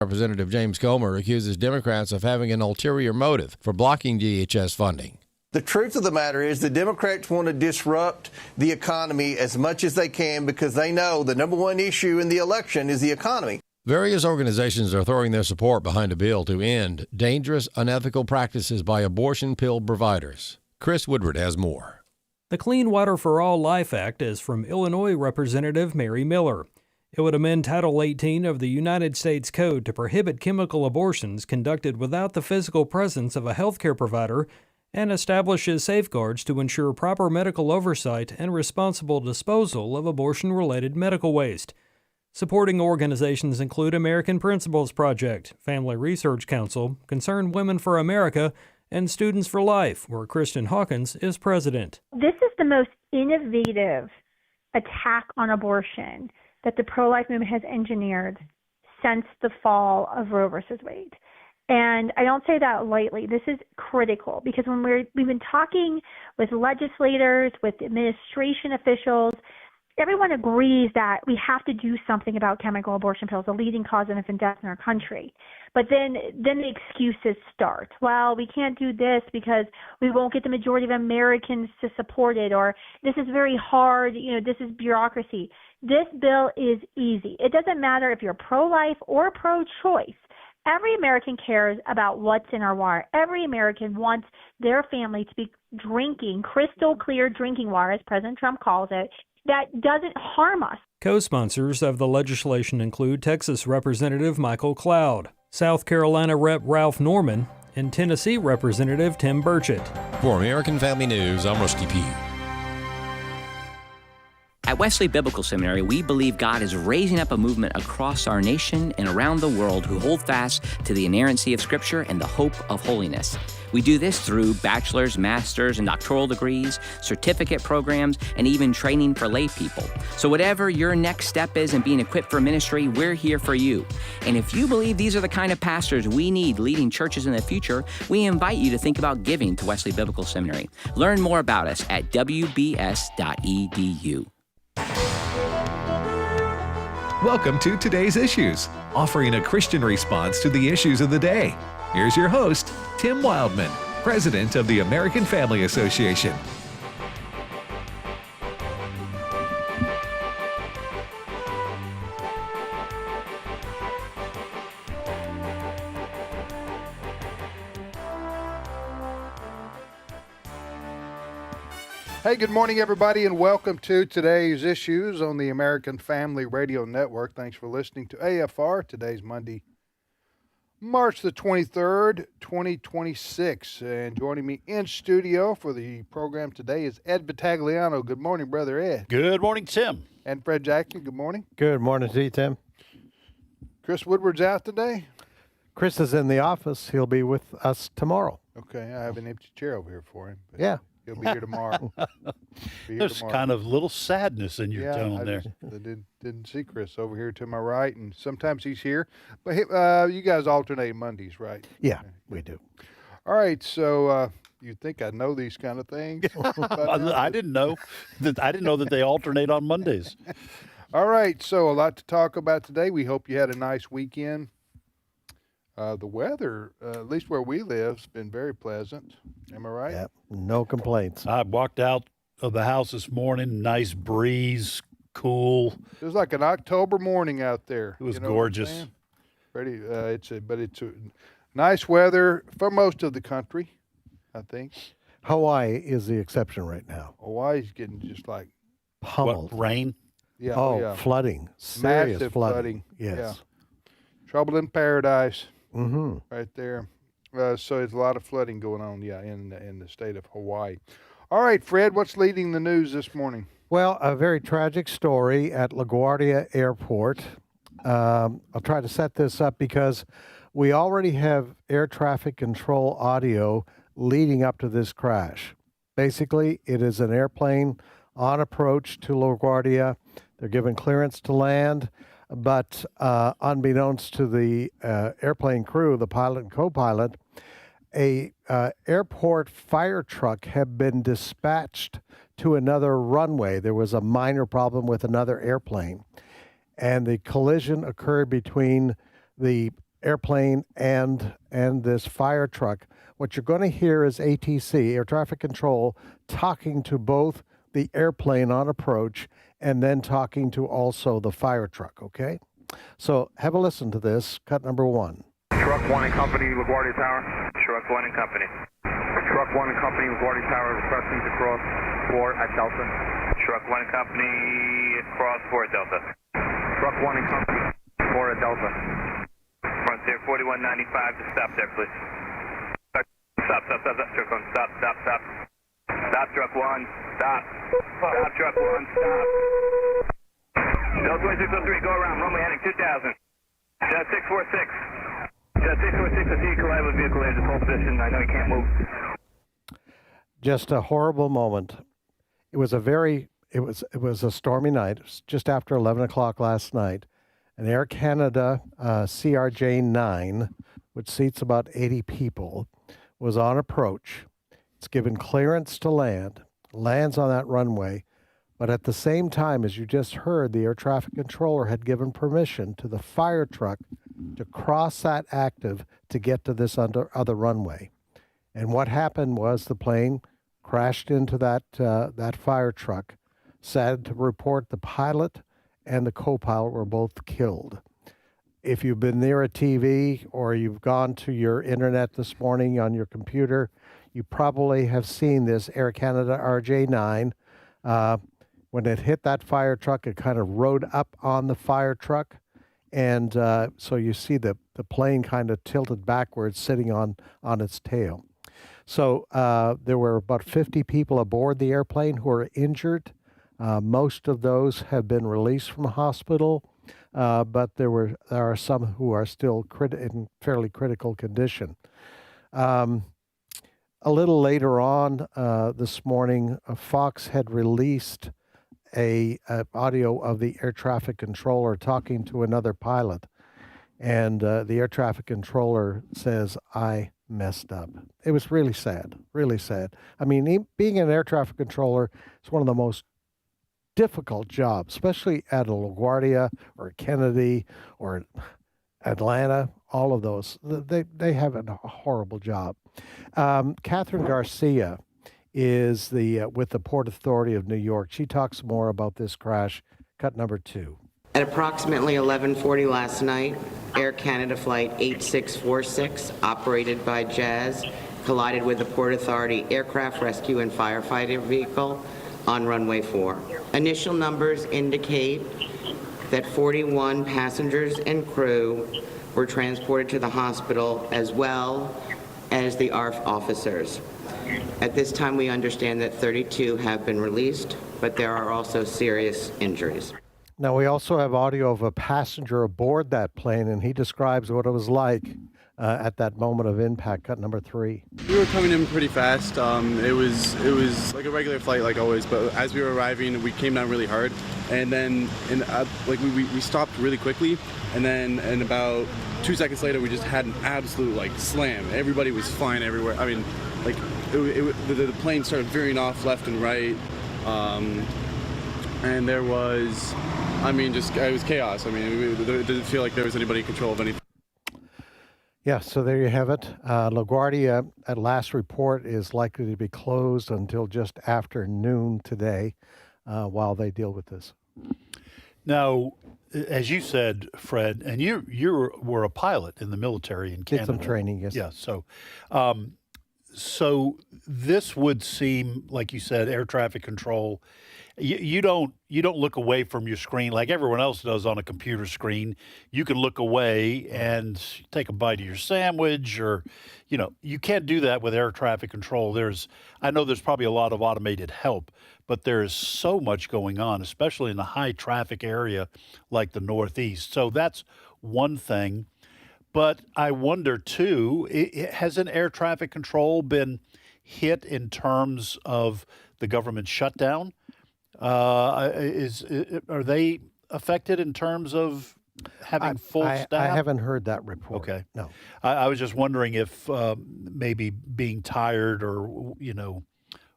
Representative James Comer accuses Democrats of having an ulterior motive for blocking DHS funding. The truth of the matter is the Democrats want to disrupt the economy as much as they can because they know the number one issue in the election is the economy. Various organizations are throwing their support behind a bill to end dangerous, unethical practices by abortion pill providers. Chris Woodward has more. The Clean Water for All Life Act is from Illinois Representative Mary Miller. It would amend Title 18 of the United States Code to prohibit chemical abortions conducted without the physical presence of a healthcare provider and establishes safeguards to ensure proper medical oversight and responsible disposal of abortion-related medical waste. Supporting organizations include American Principles Project, Family Research Council, Concerned Women for America, and Students for Life, where Kristen Hawkins is president. This is the most innovative attack on abortion that the pro-life movement has engineered since the fall of Roe versus Wade. And I don't say that lightly. This is critical because when we've been talking with legislators, with administration officials, everyone agrees that we have to do something about chemical abortion pills, a leading cause of infant death in our country. But then the excuses start. Well, we can't do this because we won't get the majority of Americans to support it, or this is very hard, this is bureaucracy. This bill is easy. It doesn't matter if you're pro-life or pro-choice. Every American cares about what's in our water. Every American wants their family to be drinking crystal clear drinking water, as President Trump calls it, that doesn't harm us. Co-sponsors of the legislation include Texas Representative Michael Cloud, South Carolina Rep. Ralph Norman, and Tennessee Representative Tim Burchett. For American Family News, I'm Rusty Pugh. At Wesley Biblical Seminary, we believe God is raising up a movement across our nation and around the world who hold fast to the inerrancy of Scripture and the hope of holiness. We do this through bachelor's, master's, and doctoral degrees, certificate programs, and even training for lay people. So whatever your next step is in being equipped for ministry, we're here for you. And if you believe these are the kind of pastors we need leading churches in the future, we invite you to think about giving to Wesley Biblical Seminary. Learn more about us at wbs.edu. Welcome to Today's Issues, offering a Christian response to the issues of the day. Here's your host, Tim Wildmon, President of the American Family Association. Hey, good morning, everybody, and welcome to Today's Issues on the American Family Radio Network. Thanks for listening to AFR. Today's Monday, March the 23rd, 2026. And joining me in studio for the program today is Ed Battagliano. Good morning, Brother Ed. Good morning, Tim. And Fred Jackson. Good morning. Good morning to you, Tim. Chris Woodward's out today. Chris is in the office. He'll be with us tomorrow. Okay, I have an empty chair over here for him. Yeah. He'll be here tomorrow. There's kind of little sadness in your tone there. I didn't see Chris over here to my right, and sometimes he's here. But you guys alternate Mondays, right? Yeah, we do. All right, so you'd think I know these kind of things. I didn't know that they alternate on Mondays. All right, so a lot to talk about today. We hope you had a nice weekend. The weather, at least where we live, has been very pleasant. Am I right? Yep, no complaints. I walked out of the house this morning, nice breeze, cool. It was like an October morning out there. It was gorgeous. It's a nice weather for most of the country, I think. Hawaii is the exception right now. Hawaii's getting just like pummeled. What, rain? Yeah. Flooding. Serious Massive flooding. Yes. Yeah. Trouble in paradise. Mm-hmm. Right there. So there's a lot of flooding going on, in the state of Hawaii. All right, Fred, what's leading the news this morning? Well, a very tragic story at LaGuardia Airport. I'll try to set this up because we already have air traffic control audio leading up to this crash. Basically, it is an airplane on approach to LaGuardia. They're given clearance to land. But unbeknownst to the airplane crew, the pilot and co-pilot, a airport fire truck had been dispatched to another runway. There was a minor problem with another airplane, and the collision occurred between the airplane and this fire truck. What you're going to hear is ATC, air traffic control, talking to both the airplane on approach and then talking to also the fire truck, okay? So have a listen to this, cut number 1. Truck 1 and Company, LaGuardia Tower. Truck 1 and Company. Truck 1 and Company, LaGuardia Tower, requesting to cross 4 at Delta. Truck 1 and Company, cross 4 at Delta. Truck 1 and Company, 4 at Delta. Frontier 4195, just stop there, please. Stop, truck 1, stop. Stop, truck 1, stop. Stop, truck 1, stop. Delta 2603, go around, runway heading 2000. 646. 646, I see you collide with vehicle in hold position. I know you can't move. Just a horrible moment. It was a stormy night. It was just after 11 o'clock last night. An Air Canada CRJ-9, which seats about 80 people, was on approach. It's given clearance to land, lands on that runway, but at the same time, as you just heard, the air traffic controller had given permission to the fire truck to cross that active to get to this other runway. And what happened was the plane crashed into that fire truck. Sad to report, the pilot and the co-pilot were both killed. If you've been near a TV or you've gone to your internet this morning on your computer, you probably have seen this Air Canada RJ-9. When it hit that fire truck, it kind of rode up on the fire truck. And so you see the plane kind of tilted backwards, sitting on its tail. So there were about 50 people aboard the airplane who were injured. Most of those have been released from the hospital, but there are some who are still in fairly critical condition. A little later on this morning, Fox had released a audio of the air traffic controller talking to another pilot, and the air traffic controller says, "I messed up." It was really sad, really sad. I mean, being an air traffic controller is one of the most difficult jobs, especially at a LaGuardia or a Kennedy or Atlanta. All of those, they have a horrible job. Catherine Garcia is with the Port Authority of New York. She talks more about this crash. Cut number 2. At approximately 11:40 last night, Air Canada Flight 8646, operated by Jazz, collided with the Port Authority aircraft rescue and firefighter vehicle on runway 4. Initial numbers indicate that 41 passengers and crew were transported to the hospital, as well as the ARF officers. At this time, we understand that 32 have been released, but there are also serious injuries. Now, we also have audio of a passenger aboard that plane, and he describes what it was like at that moment of impact. Cut number 3. We were coming in pretty fast. It was like a regular flight, like always. But as we were arriving, we came down really hard, and then we stopped really quickly, and then about 2 seconds later, we just had an absolute slam. Everybody was flying everywhere. I mean, the plane started veering off left and right, and there was, it was chaos. I mean, it didn't feel like there was anybody in control of anything. Yeah, so there you have it. LaGuardia, at last report, is likely to be closed until just after noon today while they deal with this. Now, as you said, Fred, and you were a pilot in the military in Canada. Did some training, yes. Yeah, so this would seem, like you said, air traffic control. You don't look away from your screen like everyone else does on a computer screen. You can look away and take a bite of your sandwich, or you can't do that with air traffic control. I know there's probably a lot of automated help, but there's so much going on, especially in a high traffic area like the Northeast. So that's one thing. But I wonder too, has an air traffic control been hit in terms of the government shutdown? Are they affected in terms of having full staff? I haven't heard that report. Okay. No. I was just wondering if maybe being tired or,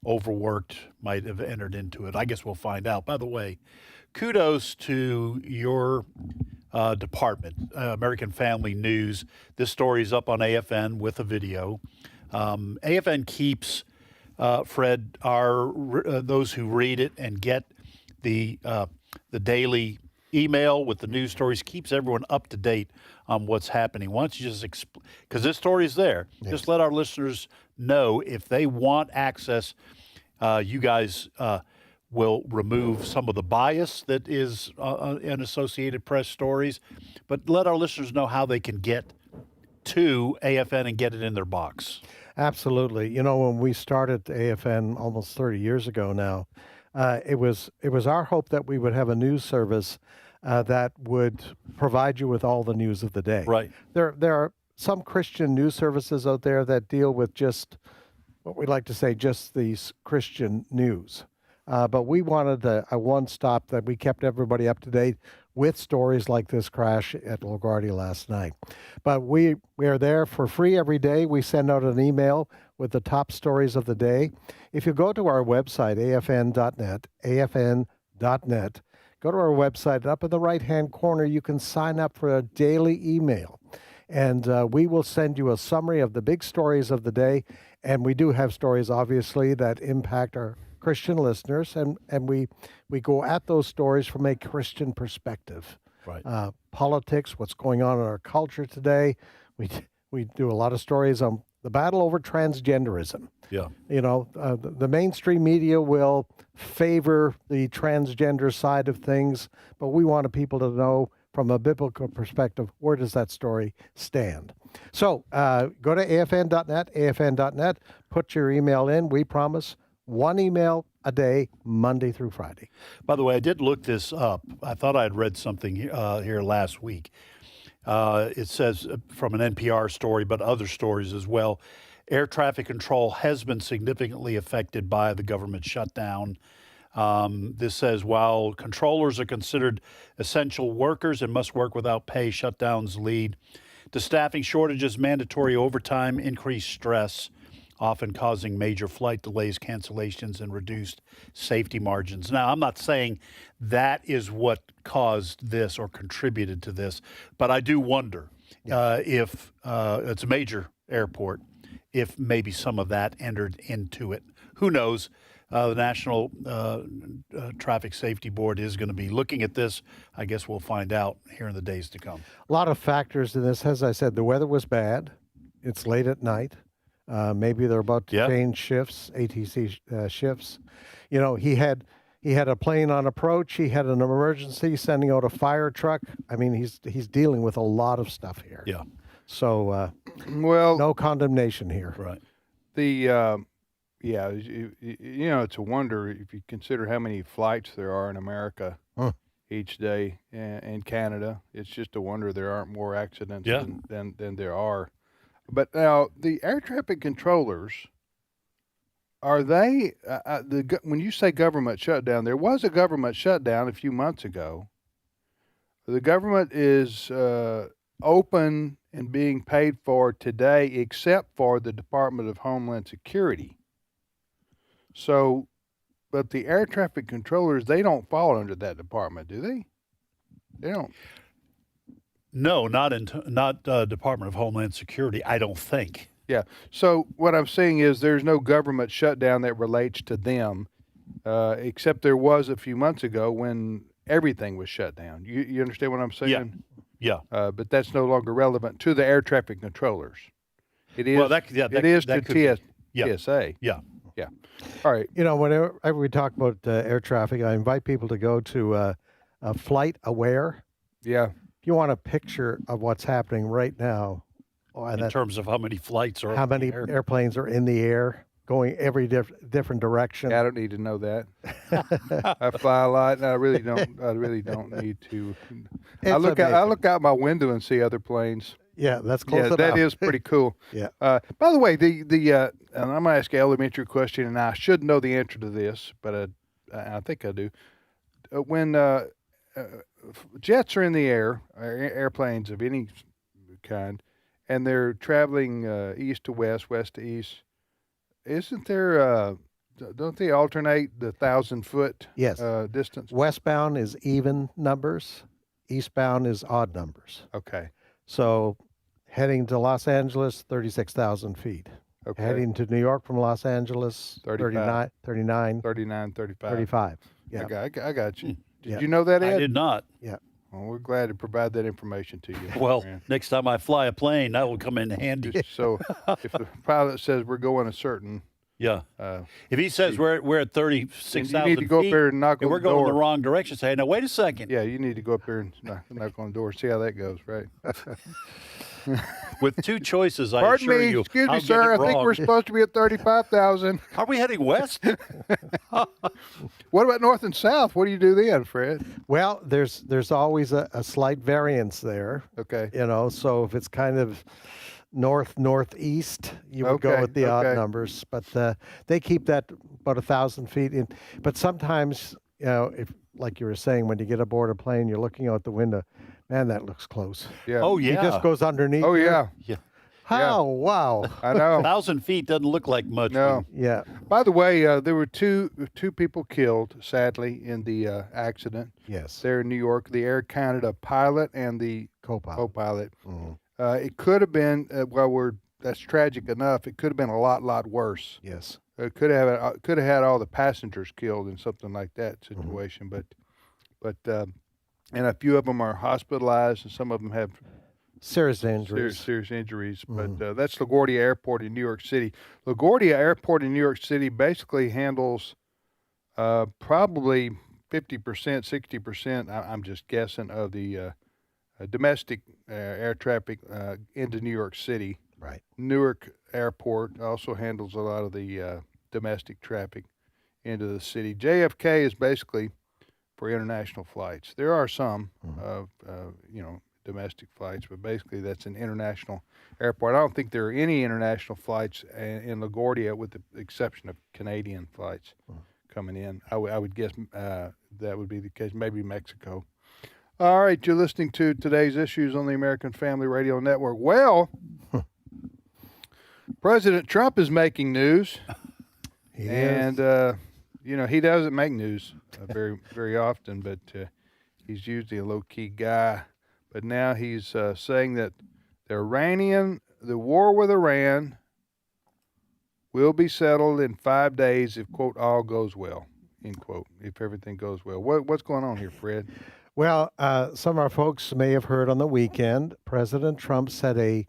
overworked might have entered into it. I guess we'll find out. By the way, kudos to your department, American Family News. This story is up on AFN with a video. AFN keeps, Fred, those who read it and get the daily email with the news stories, keeps everyone up to date on what's happening. Why don't you just because this story is there, just let our listeners know if they want access. You guys will remove some of the bias that is in Associated Press stories, but let our listeners know how they can get to AFN and get it in their box. Absolutely. You know, when we started AFN almost 30 years ago now, it was our hope that we would have a news service that would provide you with all the news of the day. Right. There are some Christian news services out there that deal with just what we like to say, just these Christian news. But we wanted a one-stop that we kept everybody up to date with stories like this crash at LaGuardia last night. But we are there for free every day. We send out an email with the top stories of the day. If you go to our website, afn.net, go to our website. Up in the right-hand corner, you can sign up for a daily email. And we will send you a summary of the big stories of the day. And we do have stories, obviously, that impact our Christian listeners. And we go at those stories from a Christian perspective. Right. Politics, what's going on in our culture today. We do a lot of stories on the battle over transgenderism. Yeah. You know, the mainstream media will favor the transgender side of things, but we want people to know from a biblical perspective, where does that story stand? So go to afn.net, put your email in. We promise one email a day, Monday through Friday. By the way, I did look this up. I thought I had read something here last week. It says from an NPR story, but other stories as well, air traffic control has been significantly affected by the government shutdown. This says, while controllers are considered essential workers and must work without pay, shutdowns lead to staffing shortages, mandatory overtime, increased stress, often causing major flight delays, cancellations, and reduced safety margins. Now, I'm not saying that is what caused this or contributed to this, but I do wonder if it's a major airport, if maybe some of that entered into it. Who knows? The National Traffic Safety Board is going to be looking at this. I guess we'll find out here in the days to come. A lot of factors in this. As I said, the weather was bad. It's late at night. Maybe they're about to change shifts, ATC shifts. You know, he had a plane on approach. He had an emergency, sending out a fire truck. I mean, he's dealing with a lot of stuff here. Yeah. So, well, no condemnation here. Right. Yeah, you know, it's a wonder if you consider how many flights there are in America each day, and Canada. It's just a wonder there aren't more accidents than there are. But now, the air traffic controllers, are they, when you say government shutdown, there was a government shutdown a few months ago. The government is open and being paid for today, except for the Department of Homeland Security. So, but the air traffic controllers, they don't fall under that department, do they? They don't. No, not Department of Homeland Security, I don't think. Yeah. So what I'm saying is there's no government shutdown that relates to them, except there was a few months ago when everything was shut down. You understand what I'm saying? Yeah. But that's no longer relevant to the air traffic controllers. It is. Well, it is to TSA. Yeah. Yeah. All right. You know, whenever we talk about air traffic, I invite people to go to Flight Aware. Yeah. If you want a picture of what's happening right now, in terms of how many flights are how many airplanes are in the air going every different direction. Yeah, I don't need to know that. I fly a lot, and I really don't need to. I look out my window and see other planes. Yeah, that's close enough. That is pretty cool. Yeah. By the way, and I'm going to ask an elementary question, and I should know the answer to this, but I think I do. When jets are in the air, airplanes of any kind, and they're traveling east to west, west to east, isn't there? Don't they alternate the 1,000-foot yes. distance? Westbound is even numbers. Eastbound is odd numbers. Okay. So heading to Los Angeles, 36,000 feet. Okay. Heading to New York from Los Angeles, 35. 39, 35. 35. Yeah. I got you. Did Yeah. you know that, Ed? I did not. Yeah. Well, we're glad to provide that information to you. Well, man. next time I fly a plane, that will come in handy. Just so if the pilot says we're going a certain, Yeah. If he says we're at 36,000 you need to go up feet, there and knock and on we're the going door. the wrong direction, say, now, wait a second. Yeah, you need to go up there and knock on the door, see how that goes, right? With two choices, I Pardon assure me, you. excuse me, I'll get sir. it I think wrong. we're supposed to be at 35,000. Are we heading west? What about north and south? What do you do then, Fred? Well, there's always a slight variance there. Okay. You know, so if it's kind of northeast, you would go Okay, with the odd okay. numbers. But they keep that about 1,000 feet in. But sometimes, you know, if like you were saying, when you get aboard a plane, you're looking out the window. Man, that looks close. Yeah. Oh, He yeah. just goes underneath. Oh, you. yeah. Yeah. How? Wow. I know. 1,000 feet doesn't look like much. No. Yeah. By the way, there were two people killed, sadly, in the accident Yes. there in New York. The Air Canada pilot and the Co-pilot. co-pilot. Mhm. It could have been, that's tragic enough. It could have been a lot worse. Yes. It could have had all the passengers killed in something like that situation. But and a few of them are hospitalized, and some of them have Serious injuries. serious injuries. But that's LaGuardia Airport in New York City. LaGuardia Airport in New York City basically handles probably 50%, 60%. I'm just guessing of the domestic air traffic into New York City. Right. Newark Airport also handles a lot of the domestic traffic into the city. JFK is basically for international flights. There are some, domestic flights, but basically that's an international airport. I don't think there are any international flights in LaGuardia, with the exception of Canadian flights coming in. I would guess that would be the case. Maybe Mexico. All right, you're listening to today's issues on the American Family Radio Network. Well, President Trump is making news, He and is. he doesn't make news very often, but he's usually a low-key guy. But now he's saying that the war with Iran will be settled in 5 days if, quote, all goes well, end quote, if everything goes well. What's going on here, Fred? Well, some of our folks may have heard on the weekend, President Trump set a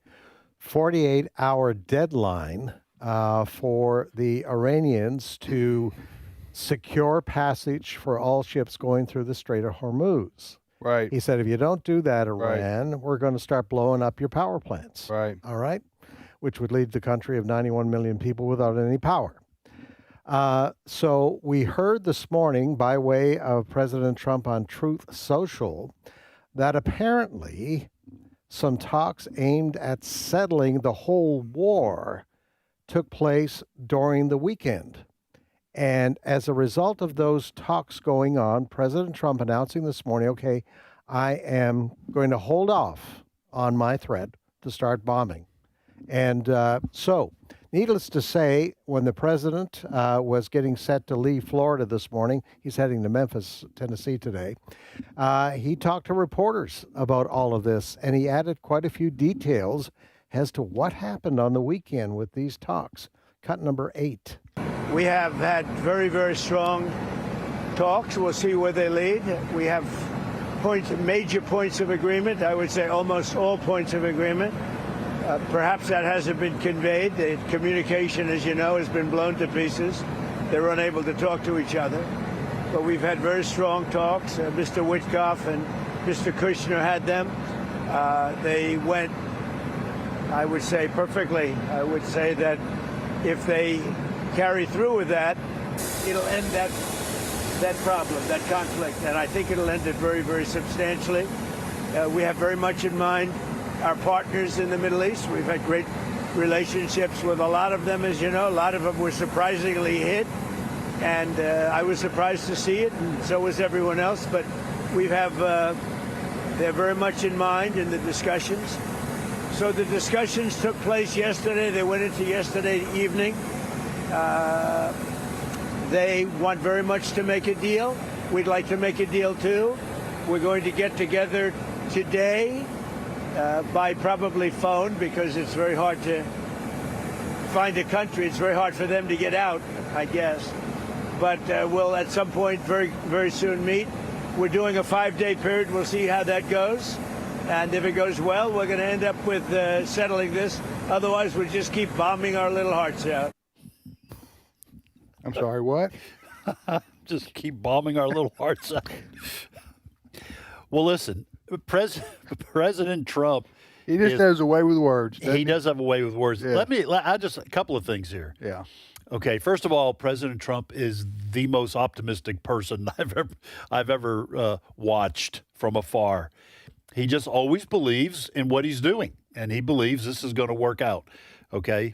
48-hour deadline for the Iranians to secure passage for all ships going through the Strait of Hormuz. Right. He said, if you don't do that, Iran, we're going to start blowing up your power plants. Right. All right? Which would leave the country of 91 million people without any power. So we heard this morning, by way of President Trump on Truth Social, that apparently some talks aimed at settling the whole war took place during the weekend. And as a result of those talks going on, President Trump announcing this morning, okay, I am going to hold off on my threat to start bombing. And so, needless to say, when the president was getting set to leave Florida this morning, he's heading to Memphis, Tennessee today, he talked to reporters about all of this, and he added quite a few details as to what happened on the weekend with these talks. Cut number 8. We have had very, very strong talks. We'll see where they lead. We have major points of agreement. I would say almost all points of agreement. Perhaps that hasn't been conveyed. The communication, as you know, has been blown to pieces. They're unable to talk to each other. But we've had very strong talks. Mr. Witkoff and Mr. Kushner had them. They went, I would say, perfectly. I would say that if they carry through with that, it'll end that problem, that conflict. And I think it'll end it very, very substantially. We have very much in mind our partners in the Middle East. We've had great relationships with a lot of them, as you know. A lot of them were surprisingly hit, and I was surprised to see it, and so was everyone else. But we have, they're very much in mind in the discussions. So the discussions took place yesterday. They went into yesterday evening. They want very much to make a deal. We'd like to make a deal too. We're going to get together today by probably phone because it's very hard to find a country. It's very hard for them to get out, I guess. But we'll at some point very, very soon meet. We're doing a 5-day period. We'll see how that goes. And if it goes well, we're going to end up with settling this. Otherwise, we'll just keep bombing our little hearts out. I'm sorry, what? Just keep bombing our little hearts out. Well, listen, President Trump. He just has a way with words. He does have a way with words. Yeah. I just a couple of things here. Yeah. Okay. First of all, President Trump is the most optimistic person I've ever watched from afar. He just always believes in what he's doing, and he believes this is going to work out. Okay.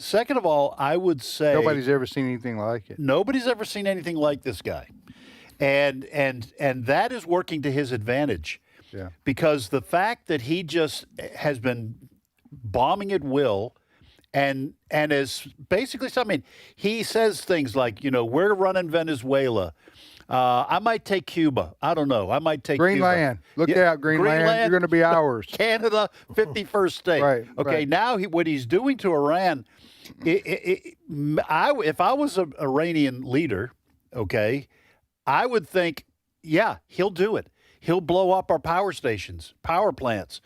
Second of all, I would say nobody's ever seen anything like it. Nobody's ever seen anything like this guy, and that is working to his advantage. Yeah. Because the fact that he just has been bombing at will, and is basically something. He says things like, we're running Venezuela. I might take Cuba. I don't know. I might take Greenland. Cuba. Look out, Greenland. You're going to be ours. Canada, 51st state. Right. Okay. Right. Now what he's doing to Iran. If I was an Iranian leader, okay, I would think, yeah, he'll do it. He'll blow up our power stations, power plants.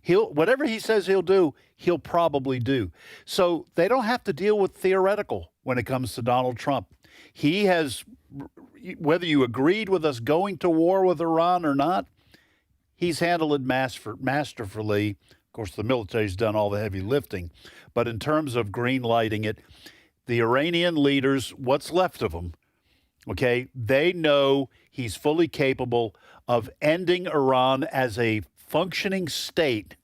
Whatever he says he'll do, he'll probably do. So they don't have to deal with theoretical when it comes to Donald Trump. He has, whether you agreed with us going to war with Iran or not, he's handled it masterfully. Of course, the military's done all the heavy lifting. But in terms of green lighting it, the Iranian leaders, what's left of them, okay, they know he's fully capable of ending Iran as a functioning state,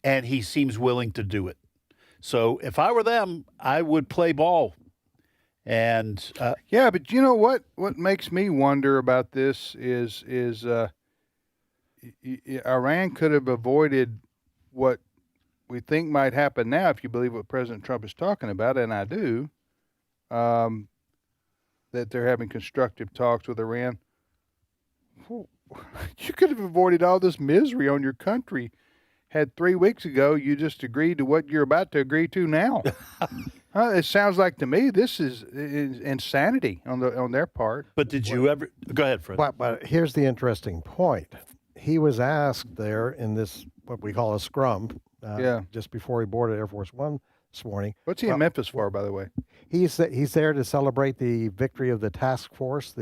and he seems willing to do it. So if I were them, I would play ball. And yeah, but you know what? What makes me wonder about this is Iran could have avoided what we think might happen now, if you believe what President Trump is talking about, and I do. That they're having constructive talks with Iran. You could have avoided all this misery on your country had 3 weeks ago you just agreed to what you're about to agree to now. It sounds like to me this is insanity on their part. But did you ever go ahead, Fred? But here's the interesting point. He was asked there in this what we call a scrum, just before he boarded Air Force One this morning. What's he in Memphis for, by the way? He's there to celebrate the victory of the task force,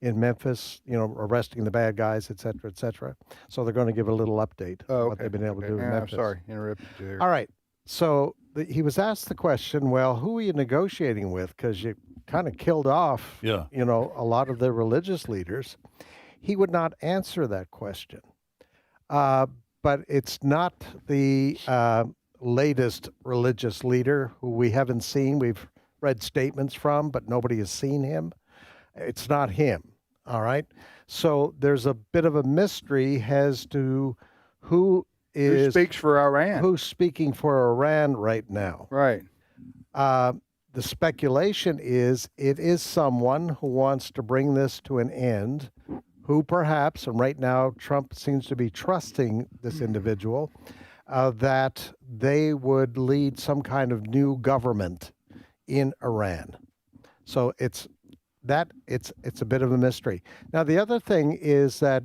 in Memphis, arresting the bad guys, et cetera, et cetera. So they're going to give a little update on what they've been able to do in Memphis. I'm sorry, interrupted you there. All right. So he was asked the question, well, who are you negotiating with? Because you kind of killed off, a lot of the religious leaders. He would not answer that question. But it's not the latest religious leader who we haven't seen. We've read statements from, but nobody has seen him. It's not him. All right. So there's a bit of a mystery as to who speaks for Iran. Who's speaking for Iran right now. Right. The speculation is it is someone who wants to bring this to an end, who perhaps, and right now Trump seems to be trusting this individual, that they would lead some kind of new government in Iran. So it's a bit of a mystery. Now, the other thing is that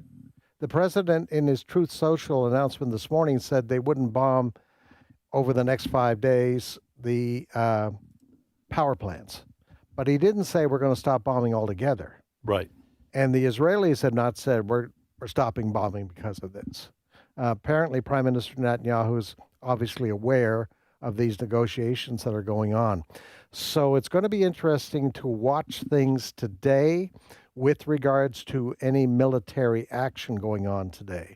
the president, in his Truth Social announcement this morning, said they wouldn't bomb over the next 5 days the power plants. But he didn't say we're going to stop bombing altogether. Right. And the Israelis had not said we're stopping bombing because of this. Apparently, Prime Minister Netanyahu is obviously aware of these negotiations that are going on. So it's going to be interesting to watch things today with regards to any military action going on today.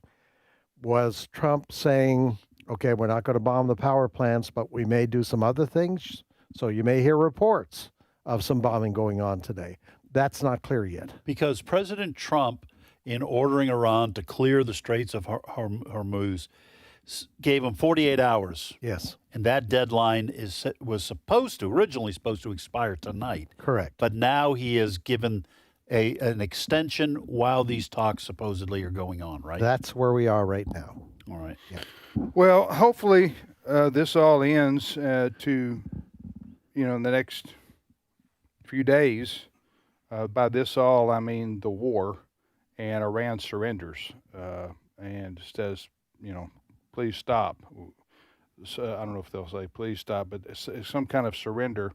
Was Trump saying, okay, we're not going to bomb the power plants, but we may do some other things? So you may hear reports of some bombing going on today. That's not clear yet. Because President Trump, in ordering Iran to clear the Straits of Hormuz, gave them 48 hours. Yes. And that deadline was originally supposed to expire tonight. Correct. But now he has given an extension while these talks supposedly are going on, right? That's where we are right now. All right. Yeah. Well, hopefully this all ends in the next few days. By this all, I mean the war, and Iran surrenders and says, please stop. So, I don't know if they'll say please stop, but it's some kind of surrender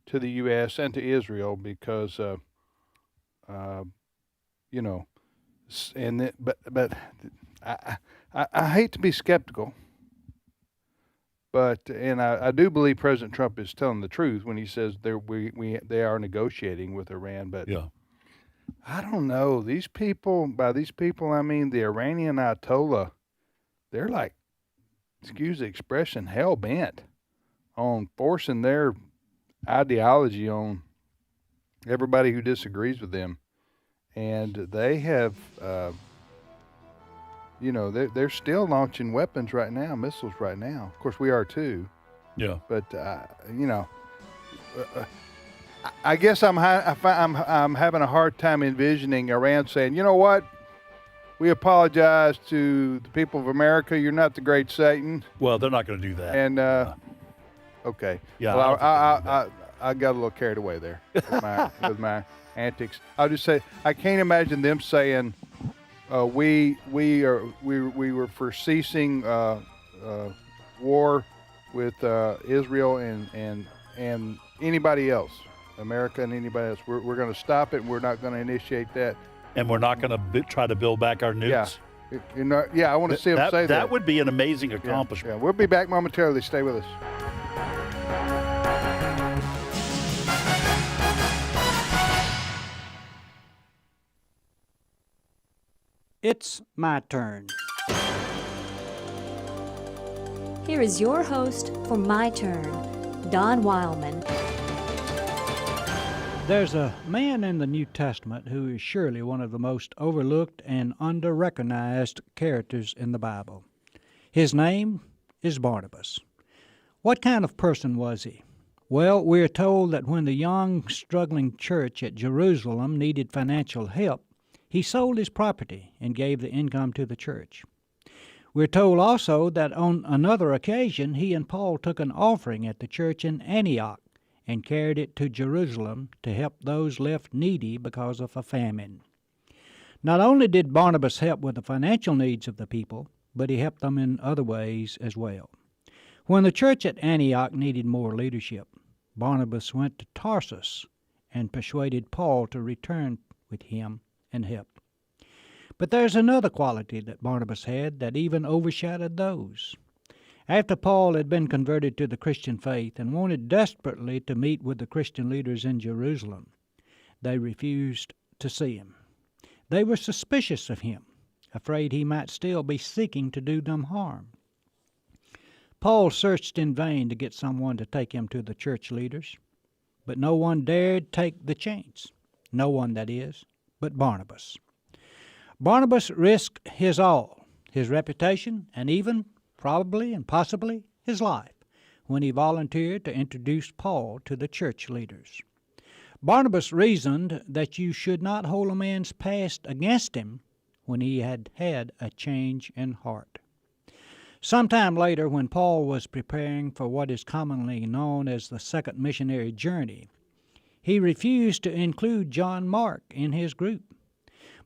to the U.S. and to Israel because, but I hate to be skeptical, but I do believe President Trump is telling the truth when he says they are negotiating with Iran, but yeah. I don't know. These people, by these people, I mean the Iranian Ayatollah, they're like, excuse the expression, hell-bent on forcing their ideology on everybody who disagrees with them. And they have, they're still launching weapons right now, missiles right now. Of course, we are too. Yeah. But, I guess I'm having a hard time envisioning Iran saying, you know what? We apologize to the people of America. You're not the great Satan. Well, they're not going to do that. And okay. Yeah. Well, I got a little carried away there with my antics. I'll just say I can't imagine them saying we were for ceasing war with Israel and anybody else, America and anybody else. We're going to stop it. And we're not going to initiate that. And we're not going to try to build back our nukes. Yeah. I want to see them say that. That would be an amazing accomplishment. Yeah. We'll be back momentarily. Stay with us. It's my turn. Here is your host for My Turn, Don Wildmon. There's a man in the New Testament who is surely one of the most overlooked and under-recognized characters in the Bible. His name is Barnabas. What kind of person was he? Well, we're told that when the young, struggling church at Jerusalem needed financial help, he sold his property and gave the income to the church. We're told also that on another occasion he and Paul took an offering at the church in Antioch and carried it to Jerusalem to help those left needy because of a famine. Not only did Barnabas help with the financial needs of the people, but he helped them in other ways as well. When the church at Antioch needed more leadership, Barnabas went to Tarsus and persuaded Paul to return with him and help. But there's another quality that Barnabas had that even overshadowed those. After Paul had been converted to the Christian faith and wanted desperately to meet with the Christian leaders in Jerusalem, they refused to see him. They were suspicious of him, afraid he might still be seeking to do them harm. Paul searched in vain to get someone to take him to the church leaders, but no one dared take the chance. No one, that is, but Barnabas. Barnabas risked his all, his reputation, and even, probably and possibly, his life, when he volunteered to introduce Paul to the church leaders. Barnabas reasoned that you should not hold a man's past against him when he had had a change in heart. Sometime later, when Paul was preparing for what is commonly known as the second missionary journey, he refused to include John Mark in his group.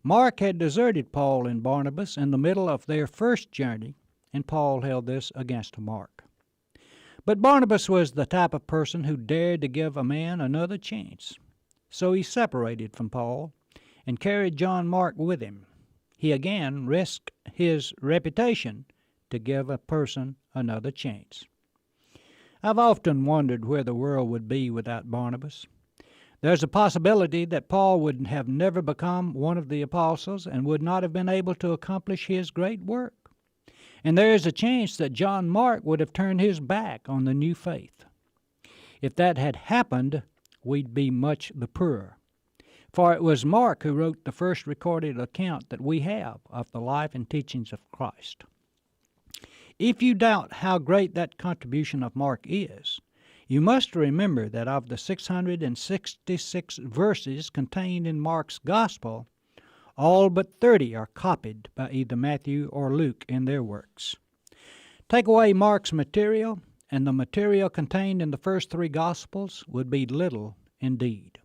Mark had deserted Paul and Barnabas in the middle of their first journey, and Paul held this against Mark. But Barnabas was the type of person who dared to give a man another chance. So he separated from Paul and carried John Mark with him. He again risked his reputation to give a person another chance. I've often wondered where the world would be without Barnabas. There's a possibility that Paul would have never become one of the apostles and would not have been able to accomplish his great work. And there is a chance that John Mark would have turned his back on the new faith. If that had happened, we'd be much the poorer. For it was Mark who wrote the first recorded account that we have of the life and teachings of Christ. If you doubt how great that contribution of Mark is, You must remember that of the 666 verses contained in Mark's Gospel, all but 30 are copied by either Matthew or Luke in their works. Take away Mark's material, and the material contained in the first 3 Gospels would be little indeed.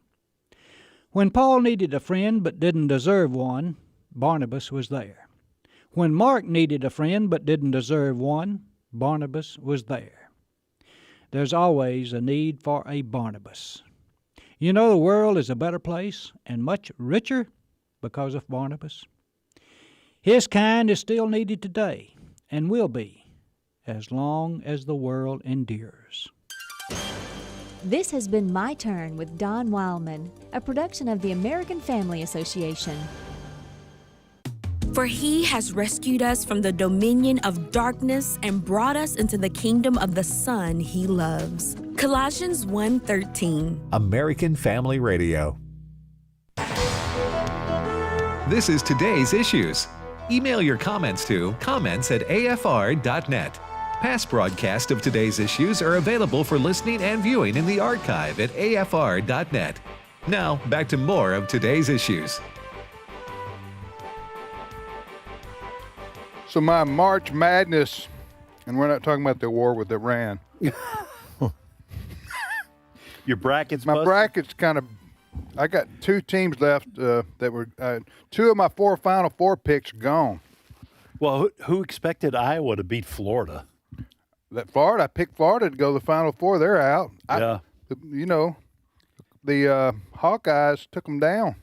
When Paul needed a friend but didn't deserve one, Barnabas was there. When Mark needed a friend but didn't deserve one, Barnabas was there. There's always a need for a Barnabas. You know, the world is a better place and much richer because of Barnabas. His kind is still needed today and will be as long as the world endures. This has been My Turn with Don Wildmon, a production of the American Family Association. For he has rescued us from the dominion of darkness and brought us into the kingdom of the Son he loves. Colossians 1:13. American Family Radio. This is Today's Issues. Email your comments to comments@afr.net. Past broadcasts of Today's Issues are available for listening and viewing in the archive at afr.net. Now, back to more of Today's Issues. So my March Madness, and we're not talking about the war with Iran. Your brackets? My brackets kind of. I got 2 teams left that were 2 of my 4 Final Four picks gone. Well, who expected Iowa to beat Florida? I picked Florida to go to the Final Four. They're out. Yeah. The Hawkeyes took them down.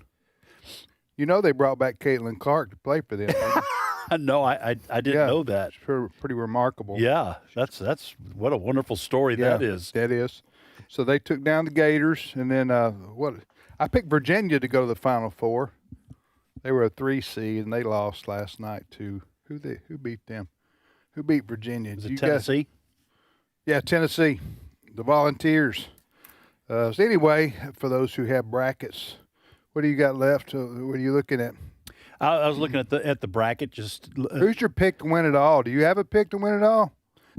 You know they brought back Caitlin Clark to play for them. No, I didn't know that. It's pretty remarkable. Yeah, that's what a wonderful story that is. That is. So they took down the Gators, and then I picked Virginia to go to the Final Four. They were a 3 seed, and they lost last night to who beat them? Who beat Virginia? Was it Tennessee? Yeah, Tennessee, the Volunteers. So anyway, for those who have brackets, what do you got left? What are you looking at? I was looking at the bracket. Just who's your pick to win it all? Do you have a pick to win it all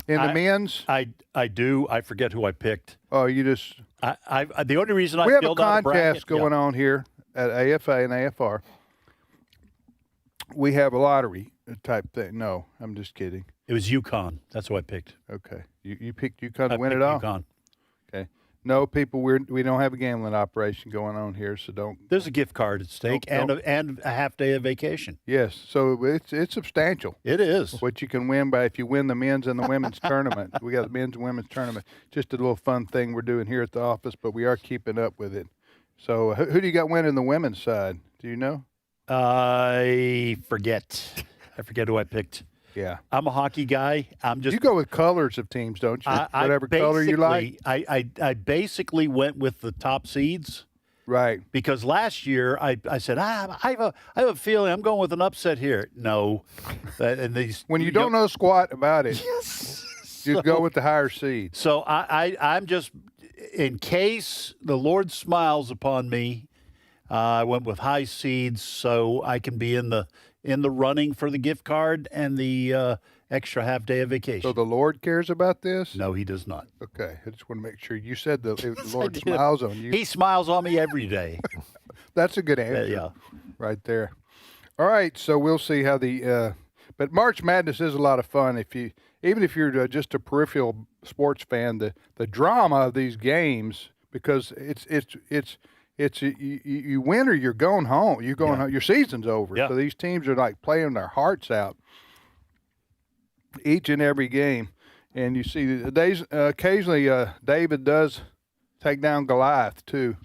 in the men's? I do. I forget who I picked. Oh, you just. The only reason we I have filled a out contest going on here at AFA and AFR. We have a lottery type thing. No, I'm just kidding. It was UConn. That's who I picked. Okay, you picked UConn to win it all. UConn. Okay. No, people, we don't have a gambling operation going on here, so don't. There's a gift card at stake and a half day of vacation. Yes, so it's substantial. It is. What you can win if you win the men's and the women's tournament. We got the men's and women's tournament. Just a little fun thing we're doing here at the office, but we are keeping up with it. So who do you got winning the women's side? Do you know? I forget. I forget who I picked. Yeah, I'm a hockey guy. You go with colors of teams, don't you? Whatever color you like. I basically went with the top seeds. Right. Because last year I said I have a feeling I'm going with an upset here. No, and these when you don't know squat about it, you go with the higher seed. So I'm just in case the Lord smiles upon me. I went with high seeds so I can be in the running for the gift card and the extra half day of vacation. So the Lord cares about this? No, he does not. Okay, I just want to make sure. You said the Lord smiles on you. He smiles on me every day. That's a good answer. Yeah. Right there. All right, so we'll see how but March Madness is a lot of fun even if you're just a peripheral sports fan. The drama of these games, because it's you win or you're going home. You're going home. Your season's over. Yeah. So these teams are like playing their hearts out each and every game. And you see occasionally David does take down Goliath too.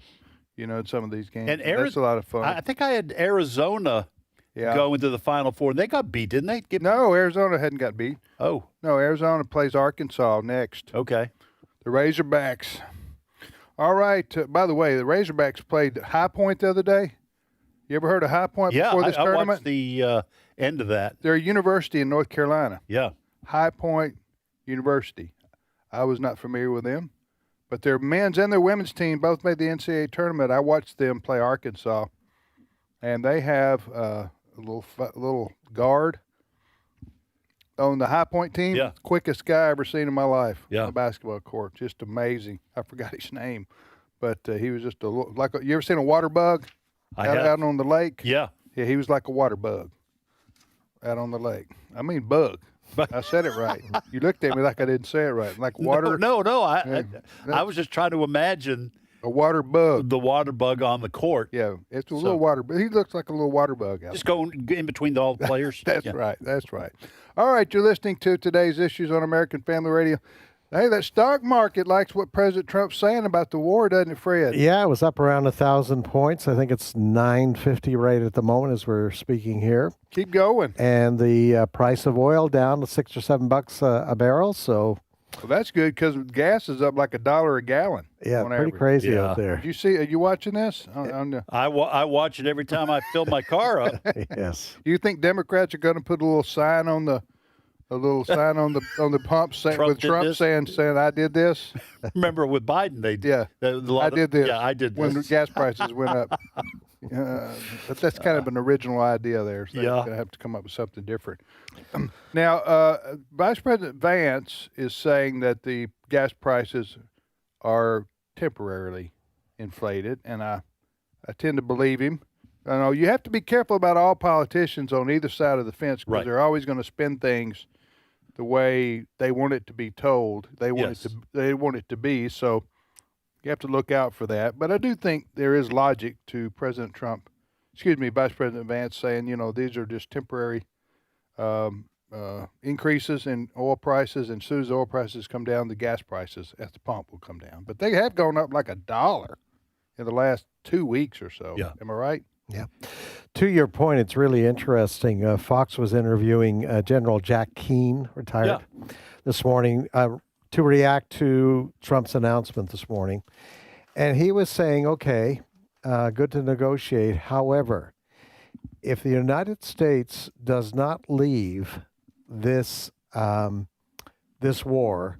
In some of these games. And that's a lot of fun. I think I had Arizona go into the Final Four. They got beat, didn't they? No, Arizona hadn't got beat. Oh. No, Arizona plays Arkansas next. Okay. The Razorbacks. All right. By the way, the Razorbacks played High Point the other day. You ever heard of High Point before this tournament? I watched the end of that. They're a university in North Carolina. Yeah. High Point University. I was not familiar with them, but their men's and their women's team both made the NCAA tournament. I watched them play Arkansas, and they have a little guard on the High Point team. Yeah. Quickest guy I ever seen in my life. Yeah. On the basketball court. Just amazing. I forgot his name, but he was just you ever seen a water bug out on the lake? Yeah. Yeah, he was like a water bug out on the lake. I mean bug. I said it right. You looked at me like I didn't say it right. Like water. No. I was just trying to imagine a water bug. The water bug on the court. Yeah, it's a little water bug. He looks like a little water bug out Just there. going in between all the players. That's right. That's right. All right, you're listening to Today's Issues on American Family Radio. Hey, that stock market likes what President Trump's saying about the war, doesn't it, Fred? Yeah, it was up around 1,000 points. I think it's 950 right at the moment as we're speaking here. Keep going. And the price of oil down to $6 or $7 a barrel. So, well, that's good because gas is up like $1 a gallon. Yeah, on pretty average. crazy out there. Are you watching this? I watch it every time I fill my car up. Yes. You think Democrats are going to put a little sign on the pump saying, with Trump saying I did this? Remember with Biden they did. Yeah, I did this. Yeah, I did this. When the gas prices went up. But that's kind of an original idea there. So they're going to have to come up with something different. Now, Vice President Vance is saying that the gas prices are temporarily inflated, and I tend to believe him. I know you have to be careful about all politicians on either side of the fence because they're always going to spin things the way they want it to be told. They want it to be. So you have to look out for that. But I do think there is logic to Vice President Vance saying, these are just temporary increases in oil prices, and as soon as oil prices come down, the gas prices at the pump will come down. But they have gone up like $1 in the last 2 weeks or so. Yeah. Am I right? Yeah. To your point, it's really interesting. Fox was interviewing General Jack Keane, retired, this morning to react to Trump's announcement this morning. And he was saying, okay, good to negotiate. However, if the United States does not leave this war,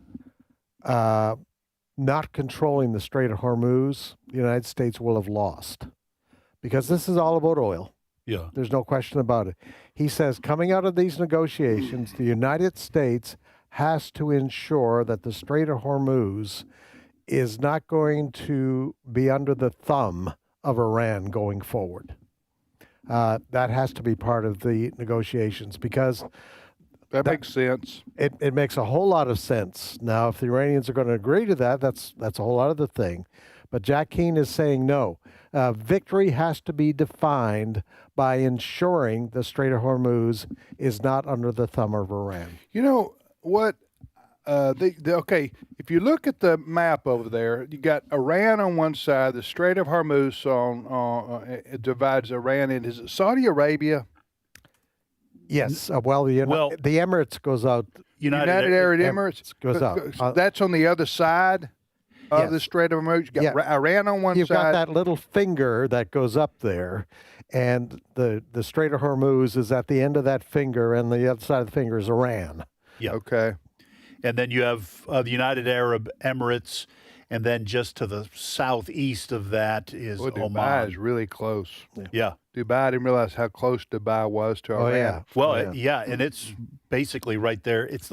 not controlling the Strait of Hormuz, the United States will have lost. Because this is all about oil. Yeah. There's no question about it. He says coming out of these negotiations, the United States has to ensure that the Strait of Hormuz is not going to be under the thumb of Iran going forward. That has to be part of the negotiations because that makes sense. It makes a whole lot of sense. Now, if the Iranians are going to agree to that, that's a whole other thing. But Jack Keane is saying no. Victory has to be defined by ensuring the Strait of Hormuz is not under the thumb of Iran. You know what? Okay, if you look at the map over there, you got Iran on one side, the Strait of Hormuz it divides Iran into. Is it Saudi Arabia? Yes. The Emirates goes out. United Arab Emirates goes out. That's on the other side of the Strait of Hormuz. You got Iran on one side. You've got that little finger that goes up there, and the Strait of Hormuz is at the end of that finger, and the other side of the finger is Iran. Yeah. Okay. And then you have the United Arab Emirates, and then just to the southeast of that is Oman. Dubai is really close. Yeah. Dubai, I didn't realize how close Dubai was to Iran. Yeah. Well, and it's basically right there. It's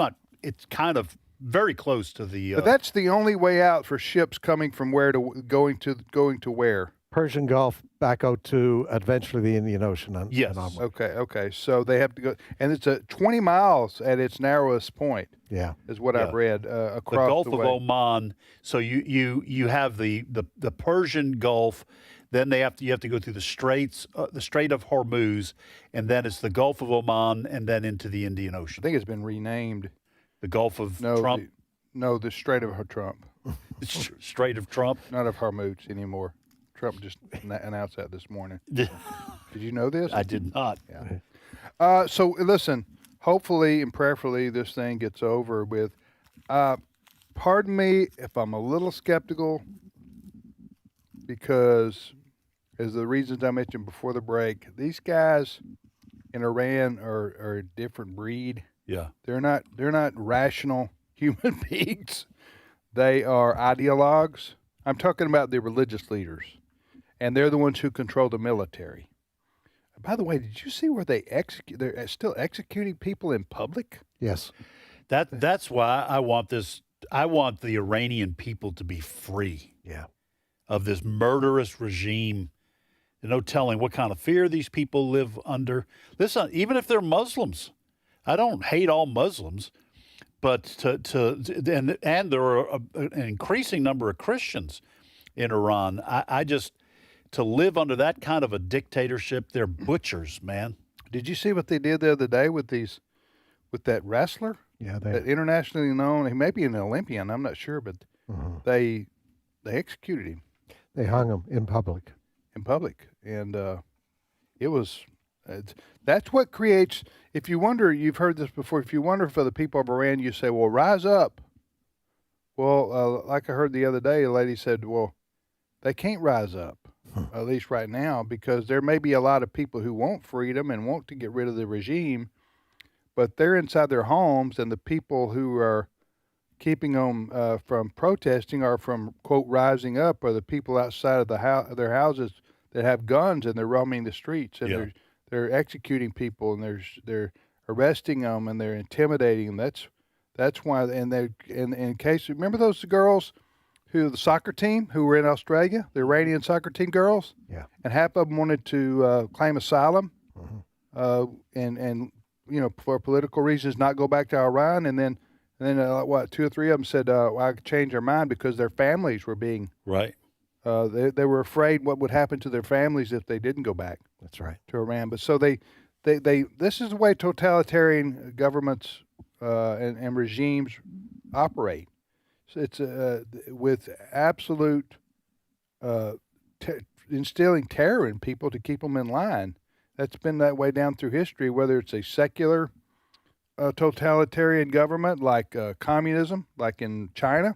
kind of very close to the. But that's the only way out for ships coming from going to where? Persian Gulf back out to eventually the Indian Ocean. Yes. Okay. So they have to go, and it's 20 miles at its narrowest point. Yeah, is what I've read across the Gulf of way. Oman. So you have the Persian Gulf. Then you have to go through the Strait of Hormuz, and then it's the Gulf of Oman, and then into the Indian Ocean. I think it's been renamed. The Gulf of Trump. The Strait of Trump. Strait of Trump. Not of Hormuz anymore. Trump just announced that this morning. Did you know this? I did not. Yeah. So listen, hopefully and prayerfully this thing gets over with. Pardon me if I'm a little skeptical, because as the reasons I mentioned before the break, these guys in Iran are a different breed. Yeah. They're not rational human beings. They are ideologues. I'm talking about the religious leaders. And they're the ones who control the military. By the way, did you see where they're still executing people in public? Yes. That's why I want this. I want the Iranian people to be free. Yeah. Of this murderous regime. There's no telling what kind of fear these people live under. Listen, even if they're Muslims, I don't hate all Muslims, but and there are an increasing number of Christians in Iran. I just, to live under that kind of a dictatorship, they're butchers, man. Did you see what they did the other day with that wrestler? Yeah, that internationally known. He may be an Olympian. I'm not sure, but they executed him. They hung him in public. And it was. That's what creates. If you wonder, you've heard this before. If you wonder for the people of Iran, you say, "Well, rise up." Well, like I heard the other day, a lady said, "Well, they can't rise up, at least right now, because there may be a lot of people who want freedom and want to get rid of the regime, but they're inside their homes, and the people who are keeping them from protesting or from, quote, rising up are the people outside of their houses that have guns, and they're roaming the streets, and they're executing people, and they're arresting them, and they're intimidating them. That's why. And they in case, remember those girls the soccer team who were in Australia, the Iranian soccer team girls? Yeah. And half of them wanted to claim asylum, and for political reasons not go back to Iran, and then 2 or 3 of them said, I could change their mind because their families were being right. They were afraid what would happen to their families if they didn't go back. That's right. To Iran. But so they this is the way totalitarian governments and regimes operate. So it's with absolute instilling terror in people to keep them in line. That's been that way down through history, whether it's a secular totalitarian government like communism, like in China,